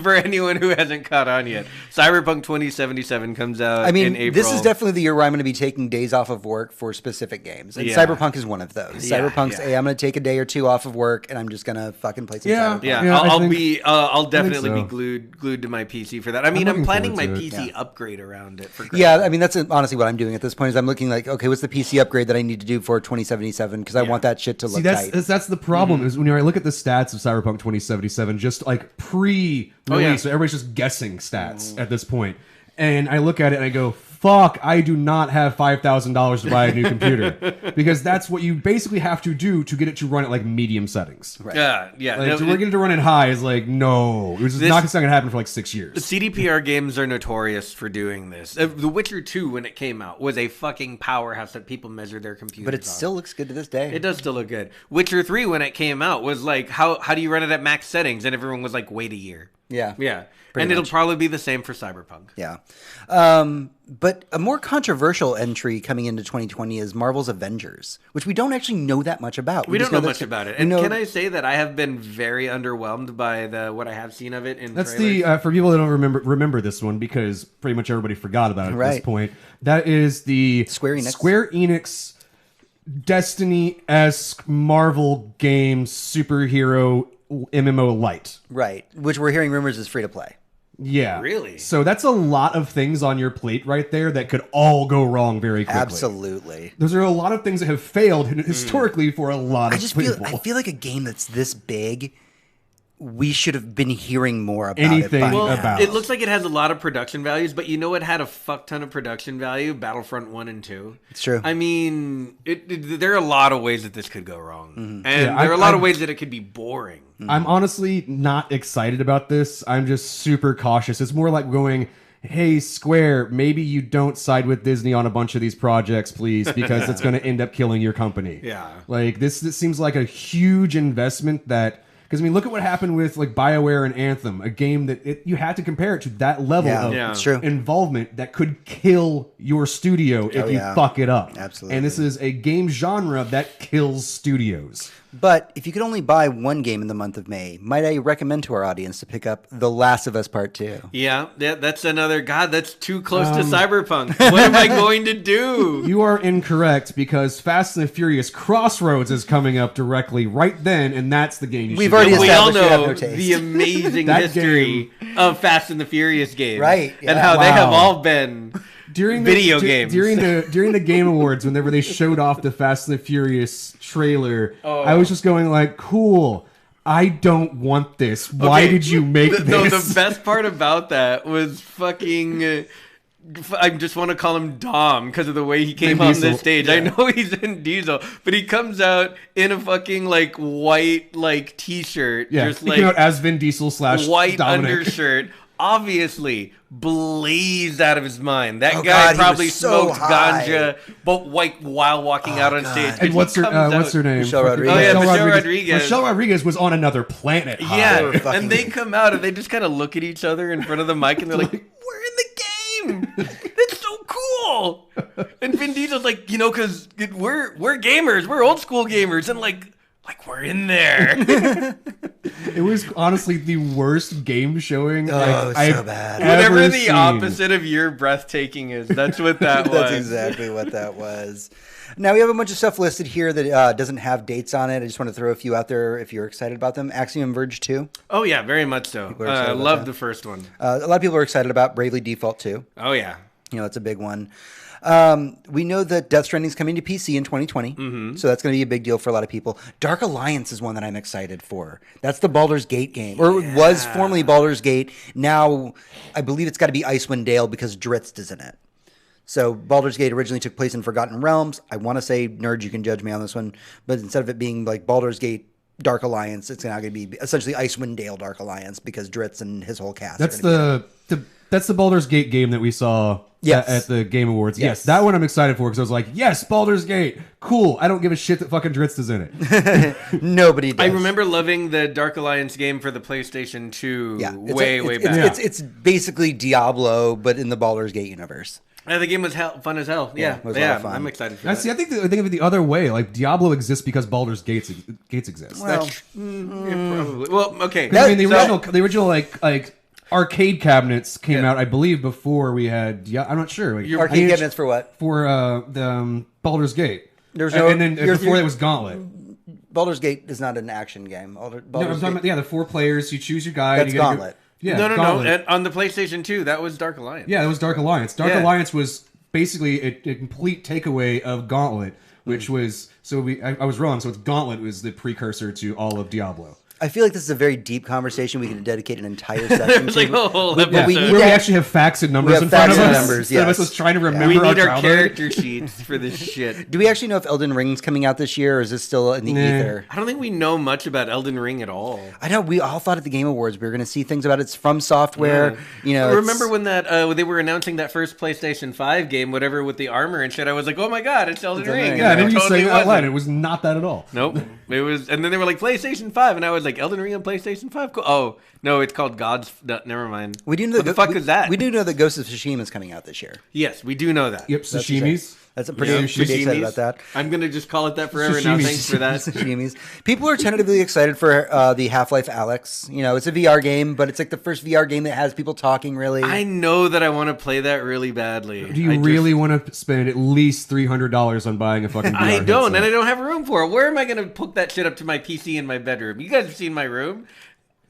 for anyone who hasn't caught on yet. Cyberpunk 2077 comes out in April. This is definitely the year where I'm going to be taking days off of work for specific games. And Yeah. Cyberpunk is one of those. Yeah, Cyberpunk's, yeah. hey, I'm going to take a day or two off of work and I'm just going to fucking play some Yeah. Cyberpunk. Yeah, Yeah, I'll definitely so. be glued to my PC for that. I mean, I'm looking planning my forward to it. PC upgrade around it for Yeah, I mean, that's honestly what I'm doing at this point is I'm looking like, okay, what's the PC upgrade that I need to do for 2077? Because I want that shit to look See, that's tight. that's the problem is when I look at the stats of Cyberpunk 2077, just like pre-release, yeah. so everybody's just guessing stats at this point. And I look at it and I go, fuck, I do not have $5,000 to buy a new computer. Because that's what you basically have to do to get it to run at like medium settings. Right. Yeah. Like, No, to get it to run at high is like, no. It was just not going to happen for like 6 years. CDPR games are notorious for doing this. The Witcher 2, when it came out, was a fucking powerhouse that people measure their computers But it on. still looks good to this day. It does still look good. Witcher 3, when it came out, was like, how do you run it at max settings? And everyone was like, wait a year. Yeah. Yeah. Pretty And it'll much. probably be the same for Cyberpunk. Yeah. But a more controversial entry coming into 2020 is Marvel's Avengers, which we don't actually know that much about. We just don't know that- much about it. we And know- can I say that I have been very underwhelmed by what I have seen of it in That's trailers? the for people that don't remember this one because pretty much everybody forgot about it at Right. this point. That is the Square Enix. Square Enix Destiny-esque Marvel game superhero MMO light. Right, which we're hearing rumors is free to play. Yeah. Really? So that's a lot of things on your plate right there that could all go wrong very quickly. Absolutely. Those are a lot of things that have failed historically for a lot I of just people. feel like a game that's this big, we should have been hearing more about Anything it. By Well, now. about it looks like it has a lot of production values, but you know what had a fuck ton of production value? Battlefront 1 and 2. It's true. I mean, there are a lot of ways that this could go wrong. And Yeah, there are a lot I- of ways that it could be boring. I'm honestly not excited about this. I'm just super cautious. It's more like going, hey, Square, maybe you don't side with Disney on a bunch of these projects, please, because it's going to end up killing your company. Yeah. Like, this seems like a huge investment that... Because, I mean, look at what happened with, like, BioWare and Anthem, a game that you had to compare it to that level Yeah, of it's true. involvement that could kill your studio if you yeah. fuck it up. Absolutely. And this is a game genre that kills studios. But if you could only buy one game in the month of May, might I recommend to our audience to pick up The Last of Us Part 2? Yeah, that's another... God, that's too close to Cyberpunk. What am I going to do? You are incorrect because Fast and the Furious Crossroads is coming up directly right then, and that's the game you We've should already get. We all established you have know no taste. the amazing That history of Fast and the Furious games. Right, And yeah. how they have Wow. all been... video games. during the Game Awards, whenever they showed off the Fast and the Furious trailer, I was just going like, "Cool, I don't want this. Why Okay, did you make this?" No, the best part about that was fucking... I just want to call him Dom because of the way he came Vin on Diesel. this stage. I know he's in Diesel, but he comes out in a fucking like white like t-shirt, Yeah, just he came out like as Vin Diesel / white Dominic. undershirt, obviously blazed out of his mind. That Oh, guy God, he probably was so smoked high. ganja, but while walking out on God. stage. And what's her name? Michelle Rodriguez. Oh, yeah, Michelle Rodriguez. Michelle Rodriguez was on another planet. Yeah, fucking- and they come out and they just kind of look at each other in front of the mic and they're like, "We're in the game. That's so cool." And Vin Diesel's like, because we're gamers, we're old school gamers, and like we're in there. It was honestly the worst game showing Oh, it was so bad. Whatever ever the seen. opposite of your breathtaking is, that's what that was. That's exactly what that was. Now we have a bunch of stuff listed here that doesn't have dates on it. I just want to throw a few out there if you're excited about them. Axiom Verge 2. Oh yeah, very much so. are excited about Love that. the first one. A lot of people are excited about Bravely Default 2. Oh yeah. That's a big one. We know that Death Stranding is coming to PC in 2020, so that's going to be a big deal for a lot of people. Dark Alliance is one that I'm excited for. That's the Baldur's Gate game, or it was formerly Baldur's Gate. Now, I believe it's got to be Icewind Dale because Drizzt is in it. So Baldur's Gate originally took place in Forgotten Realms. I want to say, nerds, you can judge me on this one, but instead of it being like Baldur's Gate Dark Alliance, it's now going to be essentially Icewind Dale Dark Alliance because Drizzt and his whole cast. That's are gonna be in it. that's the Baldur's Gate game that we saw Yes. at the Game Awards. Yes. Yes, that one I'm excited for because I was like, yes, Baldur's Gate, cool. I don't give a shit that fucking Drizzt is in it. Nobody does. I remember loving the Dark Alliance game for the PlayStation 2 way back. It's basically Diablo, but in the Baldur's Gate universe. Yeah, the game was fun as hell. Yeah, it was a lot of fun. I'm excited for I that. see. I think of it the other way. Like Diablo exists because Baldur's Gates exists. Well, Yeah, probably. Well, okay. I mean, the so- original like arcade cabinets came out, I believe, before we had. Yeah, I'm not sure. Like, arcade cabinets for what? for the Baldur's Gate. There's no- and then you're- before that was Gauntlet. Baldur's Gate is not an action game. No, I'm Baldur's talking Gate, about the 4 players. You choose your guy. That's you gotta Gauntlet. Yeah, no. Gauntlet. And on the PlayStation 2, that was Dark Alliance. Yeah, that was Dark Alliance. Dark Yeah. Alliance was basically a complete takeaway of Gauntlet, which was I was wrong. So it's Gauntlet was the precursor to all of Diablo. I feel like this is a very deep conversation. We could dedicate an entire section It's to. like a whole But episode. we need Where we to- actually have facts and numbers have in front facts of and us. numbers, Instead of yes. us just trying to remember We need our childhood. character sheets for this shit. Do we actually know if Elden Ring's coming out this year, or is this still in the ether? I don't think we know much about Elden Ring at all. I know we all thought at the Game Awards we were going to see things about it's from software. Remember when that they were announcing that first PlayStation 5 game, whatever, with the armor and shit? I was like, oh my god, it's Elden Elden Ring. Ring. Yeah, And then it you totally say it out loud. wasn't. It was not that at all. Nope. It was, and then they were like PlayStation 5, and I was like, Elden Ring on PlayStation 5? Cool. Oh, no, it's called God's. No, never mind. We do know What the fuck is that? We do know that Ghost of Tsushima is coming out this year. Yes, we do know that. Yep, sashimis. That's a pretty, Yeah, pretty excited sashimis. about that. I'm gonna just call it that forever now. Sashimis. Thanks for that. Sashimis. People are tentatively excited for the Half-Life Alyx. It's a VR game, but it's like the first VR game that has people talking. Really, I know that I want to play that really badly. Do you really want to spend at least $300 on buying a fucking VR I don't, headset? and I don't have room for it. Where am I going to hook that shit up to my PC in my bedroom? You guys have seen my room.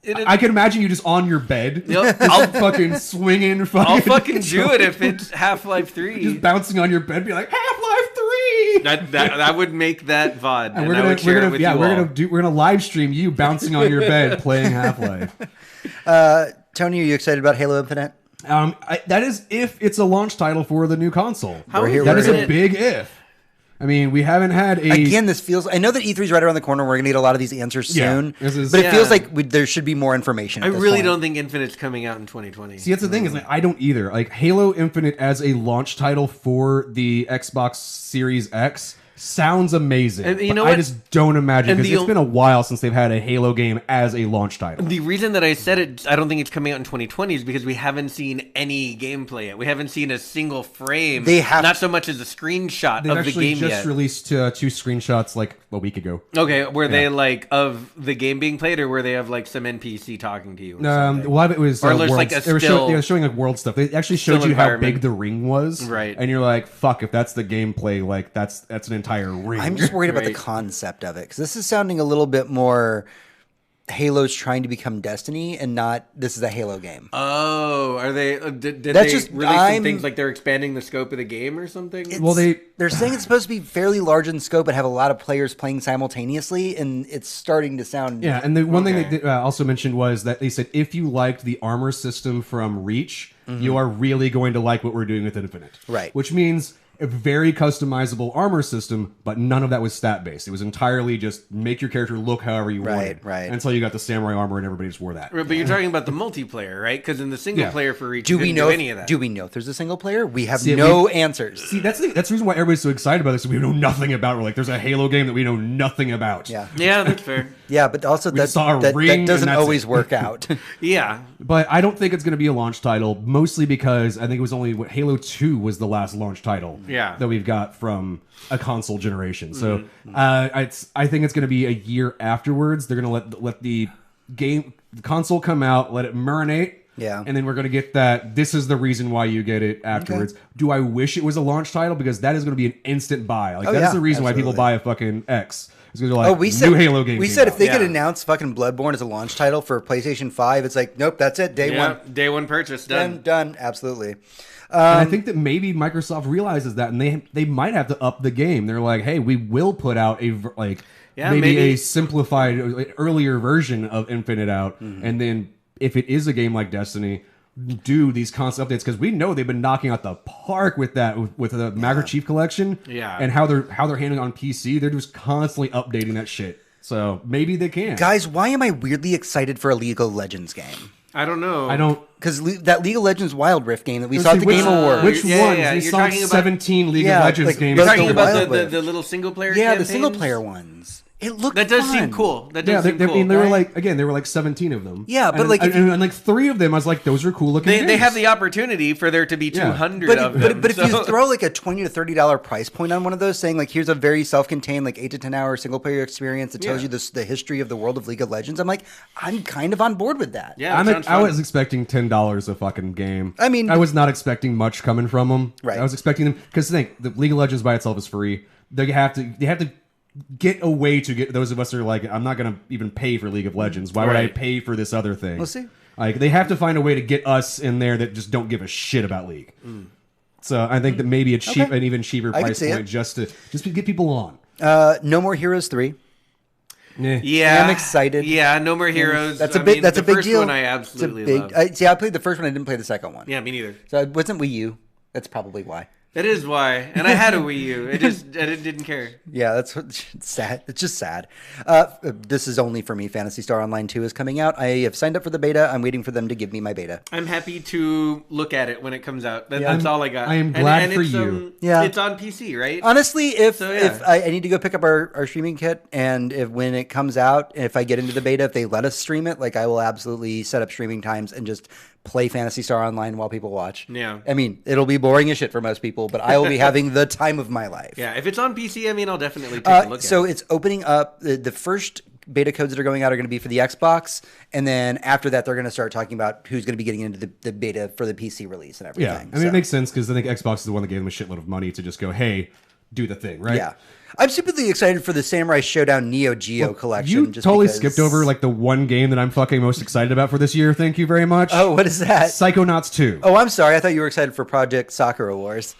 I can imagine you just on your bed, Yep. I'll fucking swinging, I'll fucking do it if it's Half-Life 3. just bouncing on your bed, be like Half-Life 3. That would make that VOD, and we're I gonna would share it with you we're gonna live stream you bouncing on your bed playing Half-Life. Tony, are you excited about Halo Infinite? That is if it's a launch title for the new console. How We're here- That is we're a here. big if. I mean, we haven't had a Again, this feels. I know that E3 is right around the corner. We're going to get a lot of these answers Yeah, soon. this is- but it feels Yeah. like there should be more information. I At this really point. don't think Infinite's coming out in 2020. See, that's the thing is like I don't either. Like Halo Infinite as a launch title for the Xbox Series X sounds amazing. And you but know I what? just don't imagine And because the it's been a while since they've had a Halo game as a launch title. The reason that I said it, I don't think it's coming out in 2020, is because we haven't seen any gameplay yet. We haven't seen a single frame. They have- not so much as a screenshot They've of the actually game just yet. released 2 screenshots like a week ago. Okay, were they like of the game being played, or were they of like some NPC talking to you? Or A something? lot of it was Or there's worlds. like a they were still- they were showing like world stuff. They actually showed still you how environment. big the ring was, Right. And you're like, "Fuck!" If that's the gameplay, like that's an entire ring. I'm just worried about the Right. concept of it because this is sounding a little bit more Halo's trying to become Destiny and not this is a Halo game. Oh, are they? Did That's they just- release I'm- some things like they're expanding the scope of the game or something? Well, They're saying it's supposed to be fairly large in scope but have a lot of players playing simultaneously, and it's starting to sound. Yeah, and the one thing Okay. they also mentioned was that they said if you liked the armor system from Reach, you are really going to like what we're doing with Infinite. Right. Which means a very customizable armor system, but none of that was stat based. It was entirely just make your character look however you wanted. Right. Until you got the samurai armor and everybody just wore that. Right, but you're talking about the multiplayer, right? Because in the single player for Reach, Do we know any of that. Do we know if there's a single player? We have no answers. See, that's the reason why everybody's so excited about this. We know nothing about. We're like, there's a Halo game that we know nothing about. Yeah. Yeah, that's fair. Yeah, but also that saw a that ring doesn't and that's always it. work out. Yeah. But I don't think it's going to be a launch title, mostly because I think it was only Halo 2 was the last launch title that we've got from a console generation. So I think it's going to be a year afterwards. They're going to let the console come out, let it marinate. Yeah. And then we're going to get that. This is the reason why you get it afterwards. Do I wish it was a launch title? Because that is going to be an instant buy. Like that's the reason why people buy a fucking X. Because they're like, new Halo game. We said if they could announce fucking Bloodborne as a launch title for PlayStation 5, it's like, nope, that's it. Day one. Day one purchase. Done. Done. Absolutely. And I think that maybe Microsoft realizes that, and they might have to up the game. They're like, hey, we will put out maybe a simplified earlier version of Infinite out, and then if it is a game like Destiny, do these constant updates, because we know they've been knocking out the park with that with the Master Chief Collection, and how they're handling it on PC. They're just constantly updating that shit. So maybe they can. Guys, why am I weirdly excited for a League of Legends game? I don't know. I don't. Because that League of Legends Wild Rift game that we saw at the Game Awards. Which Yeah, ones? yeah, we you're saw talking about- 17 League of Legends games. You're Those talking the about Wild the Rift. little single player. Yeah, the campaigns? single player ones. It looked That does fun. seem cool. That Yeah, does seem cool. I mean, there were right? there were 17 of them. Yeah, but and, like if and, like 3 of them, I was like, those are cool looking. They games. have the opportunity for there to be 200 But, of but, them. but if so- you throw like a $20 to $30 price point on one of those, saying like here's a very self-contained like 8 to 10 hour single player experience that tells you the history of the world of League of Legends, I'm like, I'm kind of on board with that. yeah, that sounds I fun. was expecting $10 a fucking game. I mean- I was not expecting much coming from them. Right. I was expecting them because think the League of Legends by itself is free. They have to get a way to get those of us that are like, I'm not going to even pay for League of Legends. Why would I Right. pay for this other thing? We'll see. Like they have to find a way to get us in there that just don't give a shit about League. So I think that maybe an even cheaper I can price see point it. just to get people on. No More Heroes 3. Yeah, I'm excited. Yeah, No More Heroes. That's a I big. mean, that's the a big first deal. one I It's a absolutely big. love. I played the first one. I didn't play the second one. Yeah, me neither. So it wasn't Wii U. That's probably why. That is why. And I had a Wii U. I didn't care. Yeah, that's it's sad. It's just sad. This is only for me. Phantasy Star Online 2 is coming out. I have signed up for the beta. I'm waiting for them to give me my beta. I'm happy to look at it when it comes out. That's all I got. I am glad for it's, you. Yeah. It's on PC, right? Honestly, if So, yeah. if I need to go pick up our streaming kit, and if when it comes out, if I get into the beta, if they let us stream it, like I will absolutely set up streaming times and just play Phantasy Star Online while people watch. Yeah. I mean, it'll be boring as shit for most people, but I will be having the time of my life. Yeah, if it's on PC, I mean, I'll definitely take a look at So it. it's opening up. The first beta codes that are going out are going to be for the Xbox, and then after that, they're going to start talking about who's going to be getting into the beta for the PC release and everything. Yeah, I mean it makes sense because I think Xbox is the one that gave them a shitload of money to just go, hey, do the thing, right? Yeah. I'm stupidly excited for the Samurai Showdown Neo Geo collection. You just totally because- skipped over like the one game that I'm fucking most excited about for this year. Thank you very much. Oh, what is that? Psychonauts 2. Oh, I'm sorry. I thought you were excited for Project Sakura Wars.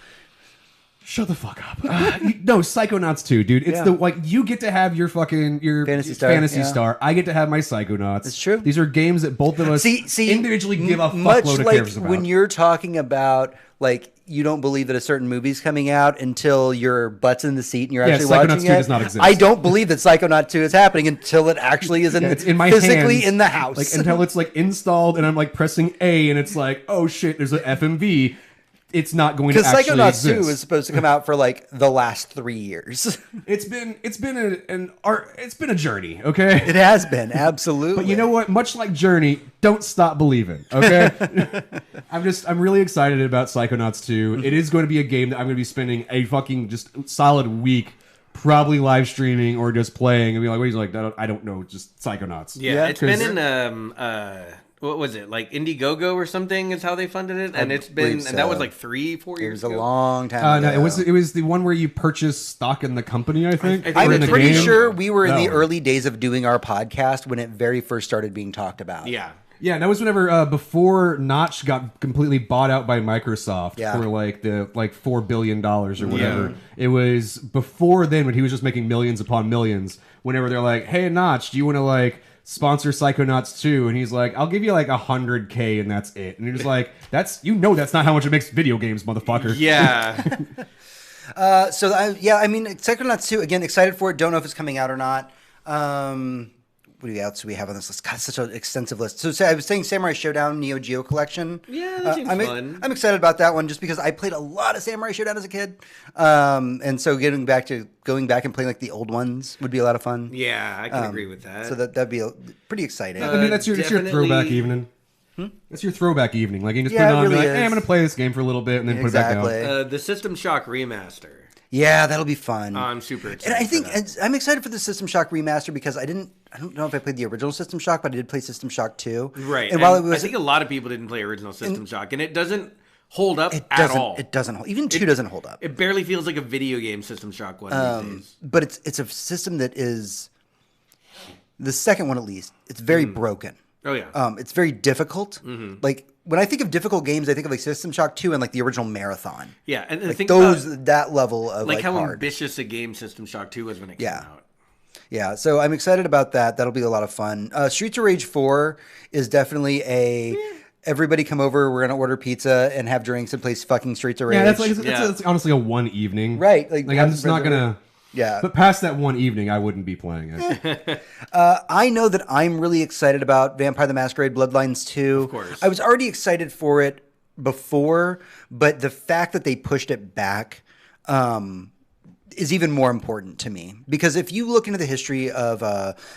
Shut the fuck up. No, Psychonauts 2, dude. It's you get to have your fucking Phantasy Fantasy Star, yeah. Star. I get to have my Psychonauts. It's true. These are games that both of us See, individually give a much fuckload of like cares about. when you're talking about like you don't believe that a certain movie's coming out until your butt's in the seat and you're actually Psychonauts watching 2 it. does not exist. I don't believe that Psychonaut 2 is happening until it actually is it's in my physically hands, in the house. like until it's like installed and I'm like pressing A and it's like, oh shit, there's an FMV. It's not going to because actually Psychonauts 2 exist. is supposed to come out for like the last 3 years. It's been a journey, okay? It has been, absolutely. But you know what? Much like Journey, don't stop believing, okay? I'm really excited about Psychonauts 2. It is going to be a game that I'm going to be spending a fucking just solid week probably live streaming or just playing and be like, what he's like, I don't know, just Psychonauts. Yeah, it's been 'Cause- in what was it, like Indiegogo or something is how they funded it, and it's been believe and that was so. like 3-4 it years was a ago. long time No, ago. it was the one where you purchase stock in the company, I think. I think or in I'm the pretty game. sure we were in the No. early days of doing our podcast when it very first started being talked about. Yeah. Yeah, that was whenever before Notch got completely bought out by Microsoft Yeah. for like $4 billion or whatever. Yeah. It was before then when he was just making millions upon millions. Whenever they're like, "Hey Notch, do you want to like sponsor Psychonauts 2?" And he's like, "I'll give you like $100K and that's it." And you're just like, that's not how much it makes video games, motherfucker. Yeah. I mean, Psychonauts 2, again, excited for it. Don't know if it's coming out or not. What else do we have on this list? God, such an extensive list. So I was saying Samurai Showdown Neo Geo Collection. Yeah, that seems fun. I'm excited about that one just because I played a lot of Samurai Showdown as a kid. And so going back and playing like the old ones would be a lot of fun. Yeah, I can agree with that. So that'd be pretty exciting. I mean, that's your throwback evening. That's your throwback evening. Like you can just put it on and be like, hey, I'm going to play this game for a little bit and then put it back down. The System Shock remaster. Yeah, that'll be fun. I'm super excited. And I think I'm excited for the System Shock remaster because I don't know if I played the original System Shock, but I did play System Shock 2. Right. And while it was, I think a lot of people didn't play original System Shock, and it doesn't hold up at all. It doesn't hold. Even 2 doesn't hold up. It barely feels like a video game System Shock one these days. But it's a system that is the second one at least. It's very broken. Oh yeah. It's very difficult. Like when I think of difficult games, I think of like System Shock 2 and like the original Marathon. Yeah, and like think that level of like how hard. ambitious a game System Shock 2 was when it came out. Yeah, so I'm excited about that. That'll be a lot of fun. Streets of Rage 4 is definitely everybody come over, we're going to order pizza and have drinks and play fucking Streets of Rage. Yeah, that's honestly a one evening. Right. Like I'm just not going to... Yeah. But past that one evening, I wouldn't be playing it. I know that I'm really excited about Vampire the Masquerade Bloodlines 2. Of course. I was already excited for it before, but the fact that they pushed it back is even more important to me. Because if you look into the history of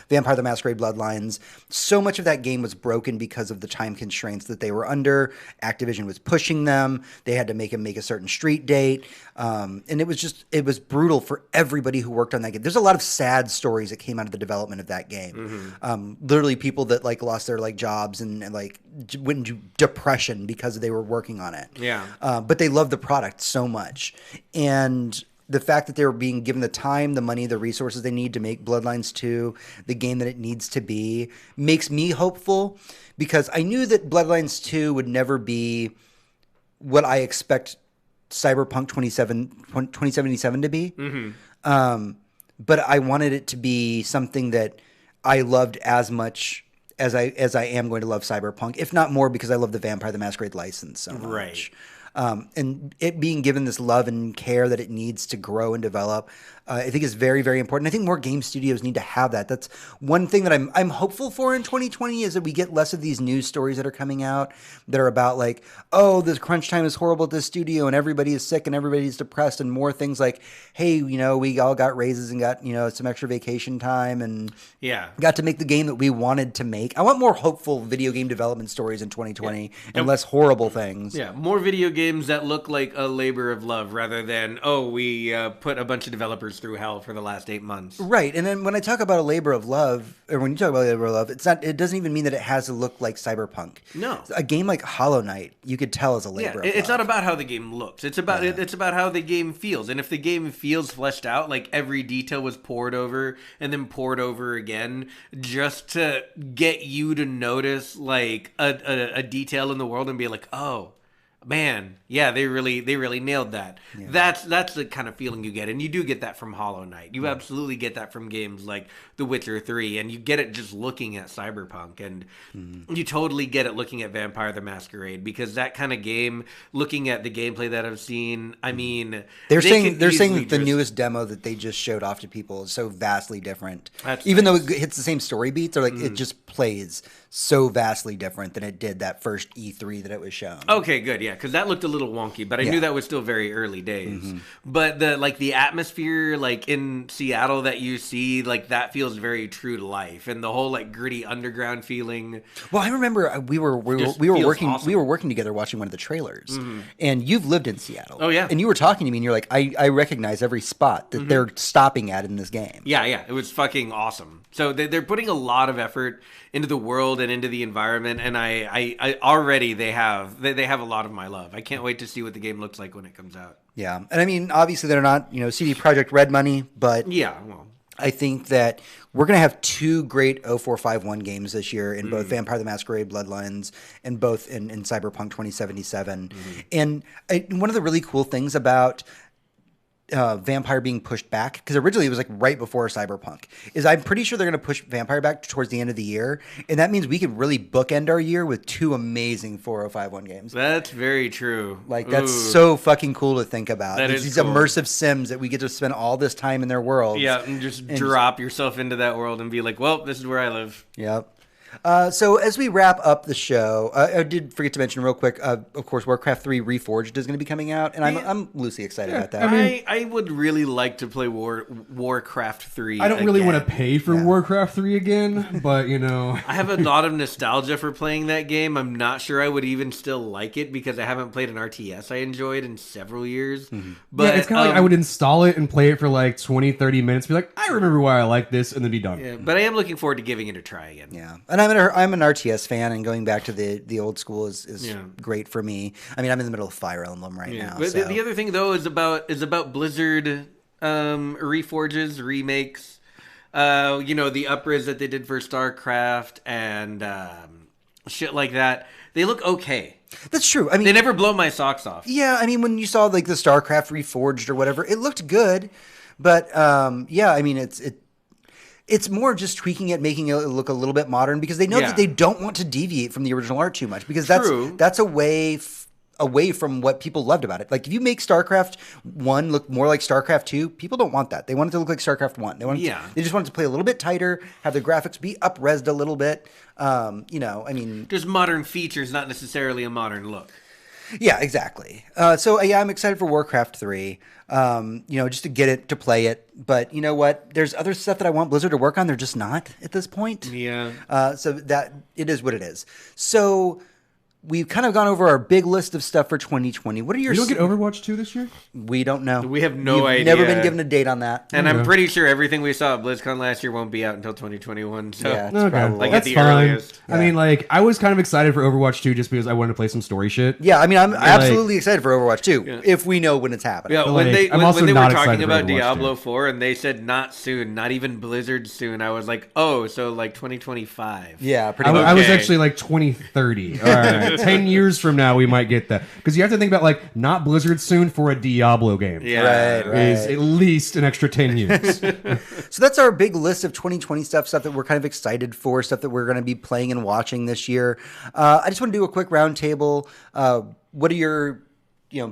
Vampire the Masquerade Bloodlines, so much of that game was broken because of the time constraints that they were under. Activision was pushing them. They had to make a certain street date. And it was brutal for everybody who worked on that game. There's a lot of sad stories that came out of the development of that game. Literally people that like lost their like jobs and like went into depression because they were working on it. Yeah. But they loved the product so much. And the fact that they were being given the time, the money, the resources they need to make Bloodlines 2 the game that it needs to be makes me hopeful because I knew that Bloodlines 2 would never be what I expect Cyberpunk 2077 to be. But I wanted it to be something that I loved as much as I am going to love Cyberpunk, if not more because I love the Vampire the Masquerade license so much. Right. And it being given this love and care that it needs to grow and develop, I think is very, very important. I think more game studios need to have that. That's one thing that I'm hopeful for in 2020 is that we get less of these news stories that are coming out that are about like, oh, this crunch time is horrible at this studio and everybody is sick and everybody's depressed, and more things like, hey, we all got raises and got, some extra vacation time and got to make the game that we wanted to make. I want more hopeful video game development stories in 2020 and less horrible things. Yeah, more video games that look like a labor of love rather than, we put a bunch of developers through hell for the last 8 months. Right. And then when I talk about a labor of love, or when you talk about a labor of love, it doesn't even mean that it has to look like Cyberpunk. No. A game like Hollow Knight, you could tell is a labor of love. It's not about how the game looks. It's about it's about how the game feels. And if the game feels fleshed out, like every detail was poured over and then poured over again just to get you to notice like a detail in the world and be like, oh, man, yeah, they really nailed that. Yeah. That's the kind of feeling you get, and you do get that from Hollow Knight. You absolutely get that from games like The Witcher 3, and you get it just looking at Cyberpunk, and you totally get it looking at Vampire the Masquerade, because that kind of game, looking at the gameplay that I've seen, I mean, they're saying that the newest demo that they just showed off to people is so vastly different. Even though it hits the same story beats, they're like it just plays so vastly different than it did that first E3 that it was shown. Okay, good, yeah, because that looked a little wonky, but I knew that was still very early days. But the atmosphere like in Seattle that you see, like that feels very true to life, and the whole like gritty underground feeling. Well, I remember we were working together watching one of the trailers, and you've lived in Seattle. Oh yeah, and you were talking to me, and you're like, I recognize every spot that they're stopping at in this game. Yeah, it was fucking awesome. So they're putting a lot of effort into the world and into the environment, and I already they have a lot of my love. I can't wait to see what the game looks like when it comes out. Yeah, and I mean, obviously they're not CD Projekt Red money, but yeah, well, I think that we're going to have two great 0451 games this year in both Vampire the Masquerade Bloodlines and both in Cyberpunk 2077. And one of the really cool things about Vampire being pushed back, because originally it was like right before Cyberpunk, is I'm pretty sure they're going to push Vampire back towards the end of the year, and that means we could really bookend our year with 2 amazing 4051 games. That's very true. Like, that's Ooh. so fucking cool to think about. That It's is these cool. immersive sims that we get to spend all this time in their worlds. Yeah, and just drop yourself into that world and be like, well, this is where I live. Yep. So as we wrap up the show, I did forget to mention real quick. Of course, Warcraft 3 Reforged is going to be coming out, and I'm loosely excited about that. I would really like to play Warcraft 3. I don't really again. want to pay for Warcraft 3 again, but you know. I have a lot of nostalgia for playing that game. I'm not sure I would even still like it because I haven't played an RTS I enjoyed in several years. But Yeah, it's kind of like I would install it and play it for like 20, 30 minutes, be like, I remember why I like this, and then be done. yeah, but I am looking forward to giving it a try again. Yeah, and I'm an RTS fan, and going back to the old school is great for me. I mean, I'm in the middle of Fire Emblem right now. But So. the other thing though is about Blizzard reforges, remakes. The upres that they did for StarCraft and shit like that. They look okay. That's true. I mean, They never blow my socks off. yeah, I mean, when you saw like the StarCraft Reforged or whatever, it looked good, but yeah, I mean, it's more just tweaking it, making it look a little bit modern, because they know Yeah. that they don't want to deviate from the original art too much, because True. that's away from what people loved about it. Like, if you make StarCraft 1 look more like StarCraft 2, people don't want that. They want it to look like StarCraft 1. They just want it to play a little bit tighter, have the graphics be up-resed a little bit. I mean, Just modern features, not necessarily a modern look. yeah, exactly. So yeah, I'm excited for Warcraft 3. Just to get it, to play it. But you know what? There's other stuff that I want Blizzard to work on. They're just not at this point. Yeah. So that it is what it is. So we've kind of gone over our big list of stuff for 2020. What are your? You don't get Overwatch 2 this year? We don't know. We have no We've idea. Never been given a date on that. And I'm pretty sure everything we saw at BlizzCon last year won't be out until 2021. So Yeah. It's Okay, probably- Like, at that's the fine. earliest. I mean, like, I was kind of excited for Overwatch 2 just because I wanted to play some story shit. Yeah, I mean, I'm absolutely excited for Overwatch 2 if we know when it's happening. Yeah, But, when like, they I'm when, also when they were not talking excited for about Overwatch Diablo 2. 4 and they said not soon, not even Blizzard soon, I was like, oh, so like 2025. Yeah, pretty I, much. I was Okay. actually like 2030. All right, 10 years from now we might get that, because you have to think about like not Blizzard soon for a Diablo game. Yeah. Right. Is at least an extra 10 years. So that's our big list of 2020 stuff that we're kind of excited for, stuff that we're going to be playing and watching this year. I just want to do a quick roundtable. What are your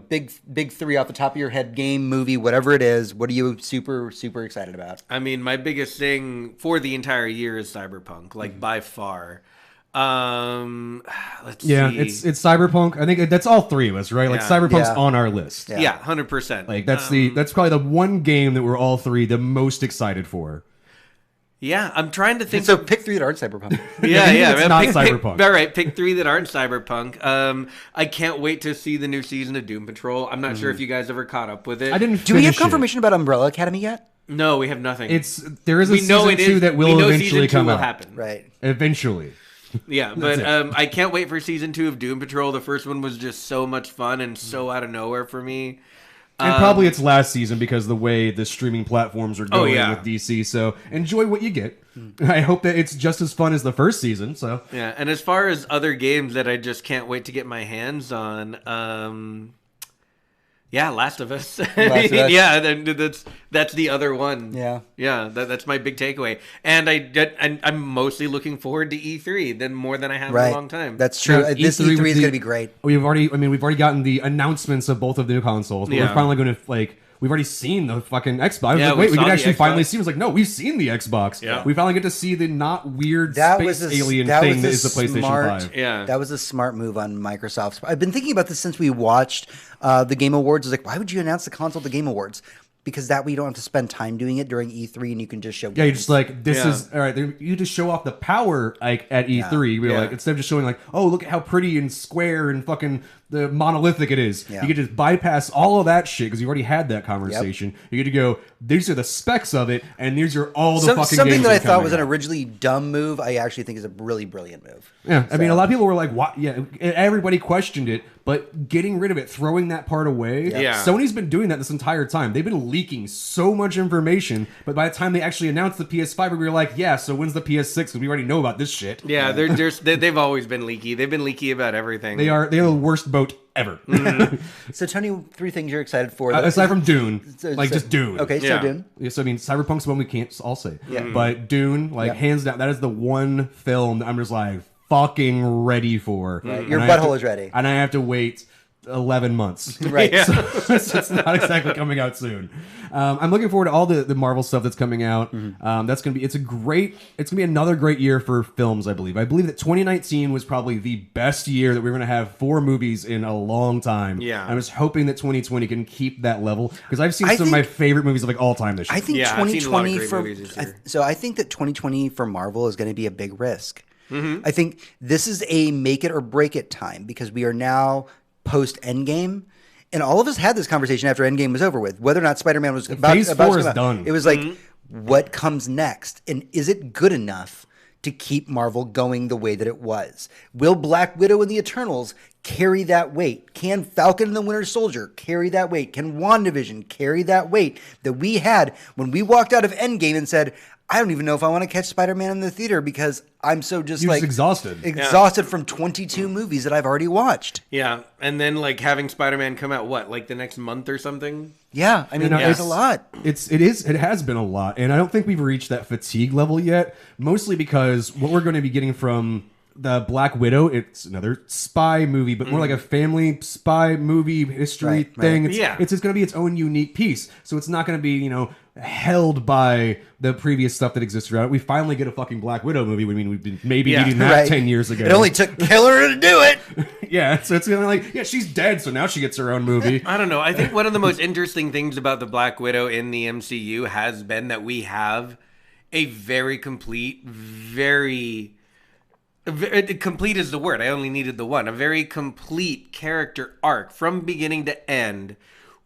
big three off the top of your head, game, movie, whatever it is? What are you super, super excited about? I mean, my biggest thing for the entire year is Cyberpunk, like by far. Let's Yeah, see. it's Cyberpunk. I think that's all three of us, right? Like Yeah. Cyberpunk's Yeah. on our list. Yeah, 100%. Like that's probably the one game that we're all three the most excited for. Yeah, I'm trying to think. So pick three that aren't Cyberpunk. Yeah, It's man, not pick, Cyberpunk. All right, pick three that aren't Cyberpunk. I can't wait to see the new season of Doom Patrol. I'm not sure if you guys ever caught up with it. I didn't. Do we have finish it. confirmation about Umbrella Academy yet? No, we have nothing. There is a we know season it 2 is. that we will know eventually season 2 come will out. happen. Right. Eventually. Yeah, but it. I can't wait for season 2 of Doom Patrol. The first one was just so much fun and so out of nowhere for me. And probably it's last season because the way the streaming platforms are going yeah. with DC. So enjoy what you get. I hope that it's just as fun as the first season. So Yeah, and as far as other games that I just can't wait to get my hands on, yeah, Last of Us. Last of Us. Yeah, that's the other one. Yeah. Yeah, that's my big takeaway. And I'm mostly looking forward to E3 more than I have in Right. a long time. That's true. Yeah, This E3 E3 with is the- going to be great. we've already gotten the announcements of both of the new consoles. But Yeah. we're finally going to we've already seen the fucking Xbox. I was Yeah, like, we wait, we saw can the actually finally Xbox. see. I was like, no, we've seen the Xbox. Yeah. We finally get to see the not weird That space was a, alien that thing was that a is the PlayStation smart, 5. Yeah. That was a smart move on Microsoft's. I've been thinking about this since we watched the Game Awards. I was like, why would you announce the console at the Game Awards? Because that way you don't have to spend time doing it during E3 and you can just show Yeah, you're games. just like, this Yeah. is all right. You just show off the power like at E3. You're Yeah. like, instead of just showing like, oh, look at how pretty and square and fucking the monolithic it is. Yeah. You can just bypass all of that shit because you already had that conversation. You get to go, these are the specs of it, and these are all the fucking Something games that I are thought coming was an out. originally dumb move, I actually think is a really brilliant move. Yeah, I mean, a lot of people were like, "What?" Yeah, everybody questioned it, but getting rid of it, throwing that part away. Yeah. Sony's been doing that this entire time. They've been leaking so much information, but by the time they actually announced the PS5, we were like, "Yeah, so when's the PS6?" Because we already know about this shit. Yeah, they've always been leaky. They've been leaky about everything. They are the worst boat ever. So, Tony, 3 things you're excited for. Aside from Dune, So- just Dune. Okay, so Yeah. Dune. Yeah, so I mean, Cyberpunk's one we can't all say. Yeah. But Dune, Yeah. hands down, that is the one film that I'm just fucking ready for. Right. Your And I have butthole to- is ready. And I have to wait 11 months. Right. Yeah. So it's not exactly coming out soon. I'm looking forward to all the Marvel stuff that's coming out. That's gonna be it's gonna be another great year for films. I believe that 2019 was probably the best year that we're gonna have for movies in a long time. Yeah. I'm just hoping that 2020 can keep that level because I've seen I some of my think- favorite movies of all time this year. I think Yeah, I've seen a lot of 2020 great for movies this year. so I think that 2020 for Marvel is going to be a big risk. Mm-hmm. I think this is a make it or break it time because we are now post Endgame, and all of us had this conversation after Endgame was over with, whether or not Spider-Man was about Phase to 4 come is out. done. It was like, what comes next, and is it good enough to keep Marvel going the way that it was? Will Black Widow and the Eternals carry that weight? Can Falcon and the Winter Soldier carry that weight? Can WandaVision carry that weight that we had when we walked out of Endgame and said, I don't even know if I want to catch Spider-Man in the theater because I'm so just You're just exhausted. exhausted from 22 movies that I've already watched. Yeah, and then having Spider-Man come out the next month or something. Yeah, I mean, know, there's it's- a lot. It has been a lot, and I don't think we've reached that fatigue level yet. Mostly because what we're going to be getting from the Black Widow, it's another spy movie, but more like a family spy movie history Right, thing. right. It's, Yeah. it's just going to be its own unique piece. So it's not going to be held by the previous stuff that exists around it. We finally get a fucking Black Widow movie. I mean, we've been maybe Yeah. needing that Right. 10 years ago. It only took Killer to do it. Yeah, so it's going to she's dead, so now she gets her own movie. I don't know. I think one of the most interesting things about the Black Widow in the MCU has been that we have a very complete, complete is the word. I only needed the one. A very complete character arc from beginning to end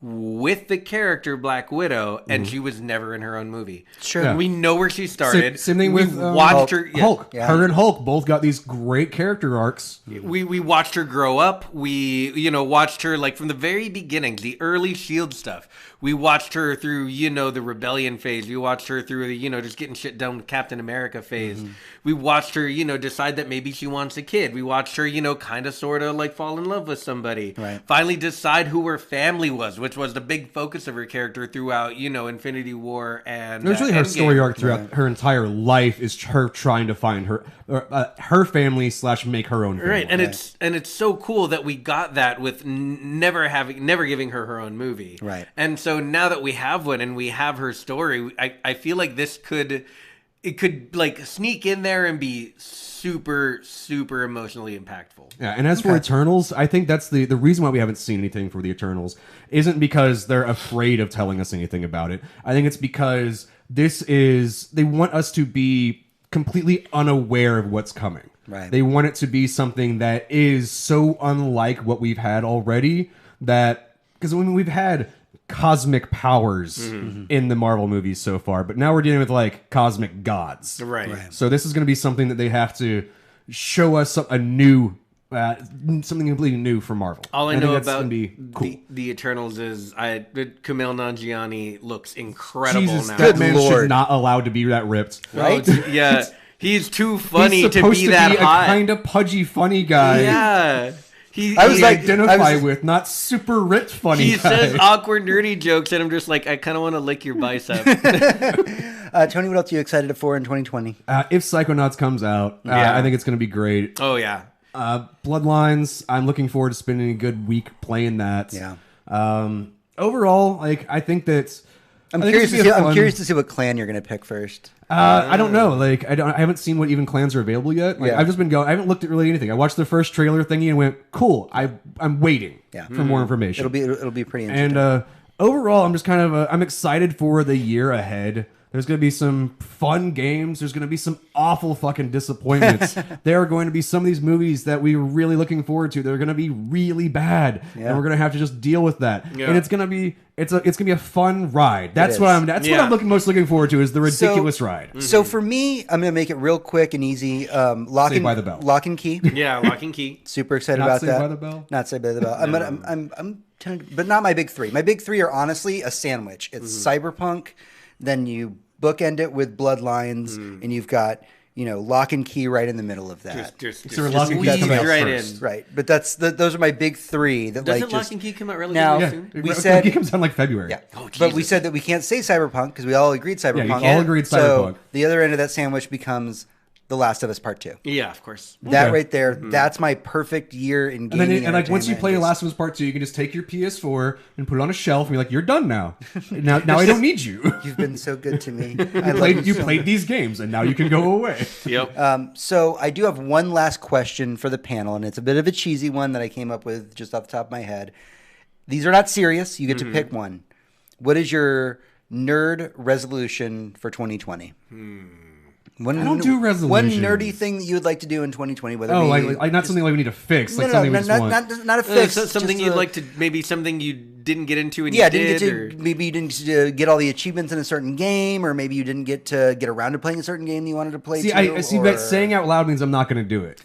with the character Black Widow, and she was never in her own movie. Sure. Yeah. We know where she started. Same thing we with watched her. Yeah. Hulk. Yeah. Her and Hulk both got these great character arcs. We watched her grow up. We watched her from the very beginning, the early Shield stuff. We watched her through the rebellion phase. We watched her through the just getting shit done with Captain America phase. We watched her decide that maybe she wants a kid. We watched her kind of sort of fall in love with somebody. Right. Finally decide who her family was, which was the big focus of her character throughout Infinity War and It was really her Endgame. story arc throughout her entire life is her trying to find her family / make her own family. Right, and it's so cool that we got that with never giving her own movie. Right. And so now that we have one and we have her story, I feel like this could sneak in there and be super emotionally impactful. Yeah, and as for Eternals, I think that's the reason why we haven't seen anything for the Eternals isn't because they're afraid of telling us anything about it. I think it's because they want us to be completely unaware of what's coming. Right. They want it to be something that is so unlike what we've had already because we've had cosmic powers in the Marvel movies so far, but now we're dealing with cosmic gods. Right. So this is going to be something that they have to show us a new, something completely new for Marvel. All I think know that's about gonna be cool. the Eternals is Kumail Nanjiani looks incredible Jesus, now. that Good man Lord. should not allowed to be that ripped. Right? Oh, yeah, he's too funny He's to supposed be that a hot. kind of pudgy funny guy. Yeah. I was We like- identify with, not super rich funny He guy. says awkward, nerdy jokes, and I'm just I kind of want to lick your bicep. Tony, what else are you excited for in 2020? If Psychonauts comes out, Yeah. I think it's going to be great. Oh yeah, Bloodlines, I'm looking forward to spending a good week playing that. Yeah. Overall, I think that I'm I think curious it's gonna be a I'm fun- curious to see what clan you're going to pick first. I don't know. I haven't seen what even clans are available yet. Yeah. I've just been going. I haven't looked at really anything. I watched the first trailer thingy and went, "Cool." I'm waiting for more information. It'll be pretty interesting. And overall, I'm just kind of I'm excited for the year ahead. There's going to be some fun games. There's going to be some awful fucking disappointments. There are going to be some of these movies that we were really looking forward to. They're going to be really bad, Yeah. and we're going to have to just deal with that. Yeah. And it's going to be it's going to be a fun ride. That's is. what I'm Yeah. most looking forward to is the ridiculous ride. So for me, I'm going to make it real quick and easy. Lock Saved and by the Bell. Lock and Key. yeah, Lock and Key. Super excited Not about Saved that. by the Bell? Not Saved by the Bell. I'm tentative, but not my big three. My big three are honestly a sandwich. It's Cyberpunk, then you bookend it with Bloodlines, and you've got Lock and Key right in the middle of that. So we're Lock and Key squeeze coming out right first. in. Right, but those are my big three. That Doesn't like Lock just and Key come out relatively now soon? we said it comes out in like February. yeah, Oh, but we Jesus. said that we can't say Cyberpunk because we all agreed Cyberpunk. all agreed So Cyberpunk. the other end of that sandwich becomes The Last of Us Part 2. Yeah, of course. That Okay. right there, that's my perfect year in And gaming. then, like once you entertainment. play Just- Last of Us Part 2, you can just take your PS4 and put it on a shelf and be like, "You're done now. Now I don't need you. You've been so good to me. I love You so played these games, and now you can go away." Yep. So I do have one last question for the panel, and it's a bit of a cheesy one that I came up with just off the top of my head. These are not serious. You get to pick one. What is your nerd resolution for 2020? One, I don't do One resolutions. nerdy thing that you would like to do in 2020. Whether Oh, it be like not something like we need to fix, like no, something no, we just want. not a fix. So something just you'd a- like to, maybe something you didn't get into and Yeah, you didn't did, get or... to maybe you didn't get all the achievements in a certain game, or maybe you didn't get around to playing a certain game that you wanted to play. See, too, I see or... that saying out loud means I'm not going to do it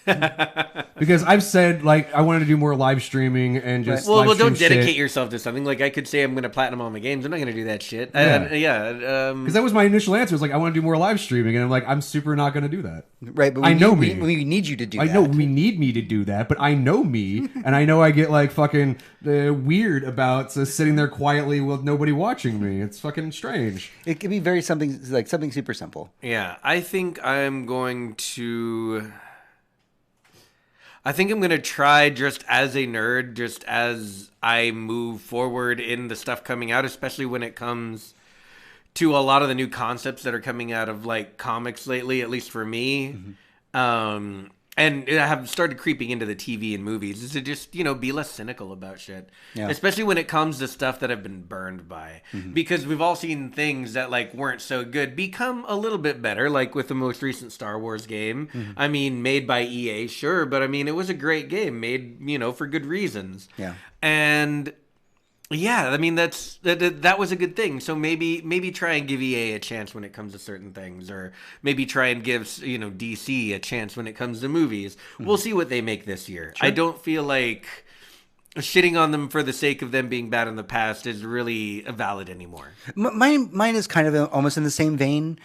because I've said like I wanted to do more live streaming and just Well, live don't stream dedicate shit. yourself to something. Like I could say I'm going to platinum all my games. I'm not going to do that shit. Yeah. Because that was my initial answer. Was like I want to do more live streaming, and I'm like I'm super not going to do that. Right, but I know me. We need you to do I that. know we need me to do that, but I know me, and I know I get like fucking weird about sitting there quietly with nobody watching me. It's fucking strange. It could be something super simple. Yeah, I think I'm going to try just as a nerd, just as I move forward in the stuff coming out, especially when it comes to a lot of the new concepts that are coming out of like comics lately, at least for me. And I have started creeping into the TV and movies is to just, be less cynical about shit. Yeah. Especially when it comes to stuff that I've been burned by. Because we've all seen things that like weren't so good become a little bit better, like with the most recent Star Wars game. I mean, made by EA, sure, but I mean, it was a great game made, for good reasons. Yeah. And yeah, I mean that was a good thing. So maybe try and give EA a chance when it comes to certain things, or maybe try and give DC a chance when it comes to movies. We'll see what they make this year. I don't feel like shitting on them for the sake of them being bad in the past is really valid anymore. Mine is kind of almost in the same vein.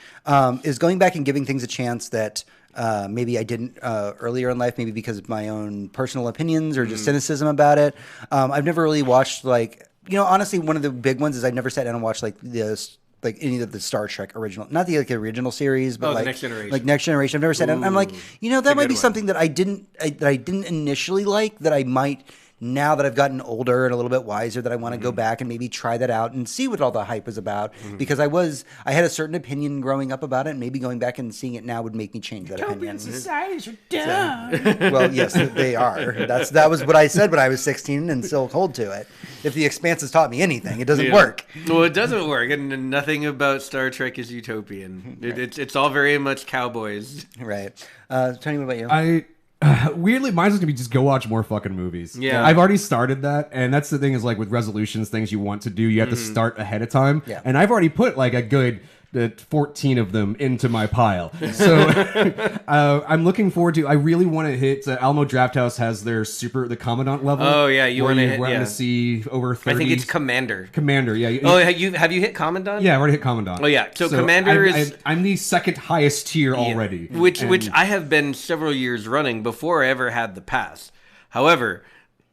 Is going back and giving things a chance that maybe I didn't earlier in life, maybe because of my own personal opinions or just cynicism about it. I've never really watched honestly, one of the big ones is I've never sat down and watched any of the Star Trek original, not the original series, but the Next Generation. like Next Generation. I've never sat down. I'm like, that might be something that I didn't initially like, that I might. Now that I've gotten older and a little bit wiser, that I want to go back and maybe try that out and see what all the hype was about. Because I had a certain opinion growing up about it, and maybe going back and seeing it now would make me change that opinion. Societies are dumb. Well, yes, they are. That was what I said when I was 16 and still hold to it. If The Expanse has taught me anything, it doesn't work. Well, it doesn't work, and nothing about Star Trek is utopian. It's all very much cowboys. Right. Tony, what about you? Weirdly, mine's gonna be just go watch more fucking movies. Yeah. I've already started that, and that's the thing is like with resolutions, things you want to do, you have to start ahead of time. Yeah. And I've already put like a good 14 of them into my pile. So I'm looking forward to. I really want to hit. Alamo Drafthouse has their the Commandant level. Oh, yeah, you where wanna you hit- want yeah. to see over 30. I think it's Commander. Commander. Yeah. Oh, have you hit Commandant? Yeah, I've already hit Commandant. Oh, yeah. So Commander is... I'm the second highest tier already. Which And- I have been several years running before I ever had the pass. However,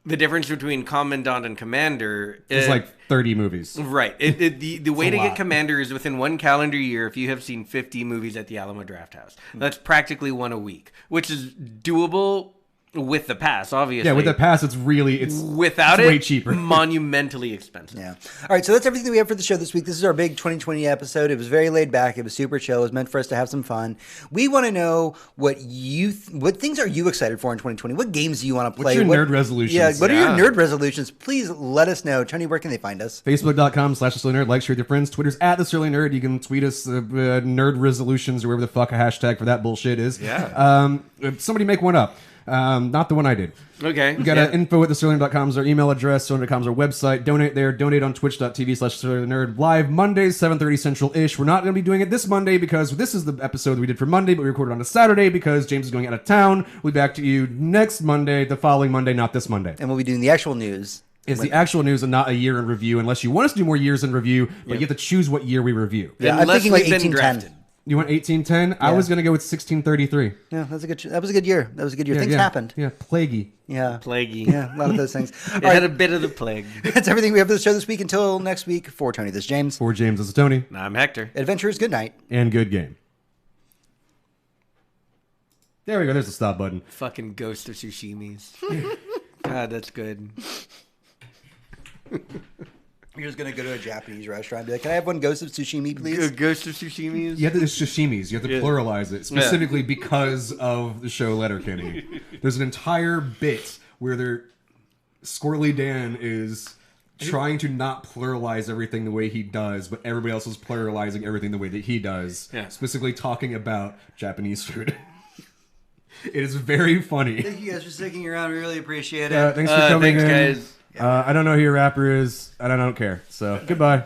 the difference between Commandant and Commander it's like 30 movies. right. The way to a get lot. Commander is within one calendar year if you have seen 50 movies at the Alamo Drafthouse. That's practically one a week, which is doable with the pass, obviously. Yeah, with the pass, it's Without it's it, way cheaper. monumentally expensive. Yeah. All right, so that's everything that we have for the show this week. This is our big 2020 episode. It was very laid back. It was super chill. It was meant for us to have some fun. We want to know what what things are you excited for in 2020? What games do you want to play? What's your nerd resolutions? Yeah, what are your Yeah. nerd resolutions? Please let us know. Tony, where can they find us? Facebook.com/TheSurlyNerd. Like, share with your friends. Twitter's @TheSurlyNerd. You can tweet us nerd resolutions or whatever the fuck a hashtag for that bullshit is. Yeah. Somebody make one up. Not the one I did. Okay. We got info@thesurlynerd.com is our email address. Surlynerd.com is our website. Donate there. Donate on twitch.tv/surlynerd. Live Mondays, 7:30 Central-ish. We're not going to be doing it this Monday because this is the episode we did for Monday, but we recorded on a Saturday because James is going out of town. We'll be back to you next Monday, the following Monday, not this Monday. And we'll be doing the actual news. It's the actual news and not a year in review, unless you want us to do more years in review, but you have to choose what year we review. Yeah, I'm Unless thinking like we've been 1810. drafted. You went 1810. I was gonna go with 1633. Yeah, that was a good year. That was a good year. Things happened. Yeah, plaguey. Yeah, Plaguey. yeah, a lot of those things. All It right, had a bit of the plague. that's everything we have for the show this week. Until next week, for Tony, this is James. For James, this is Tony. I'm Hector. Adventurers, good night. And good game. There we go. There's the stop button. Fucking Ghost of Tsushimis. God, that's good. You're just gonna go to a Japanese restaurant and be like, "Can I have one Ghost of Tsushimi, please?" Ghost of Tsushimis? You have to, it's sashimis. You have to pluralize it specifically because of the show Letterkenny. There's an entire bit where Squirrely Dan is trying to not pluralize everything the way he does, but everybody else is pluralizing everything the way that he does. Yeah. Specifically talking about Japanese food. It is very funny. Thank you guys for sticking around. We really appreciate it. Thanks for coming Thanks, in. guys. I don't know who your rapper is, and I don't care. So, goodbye.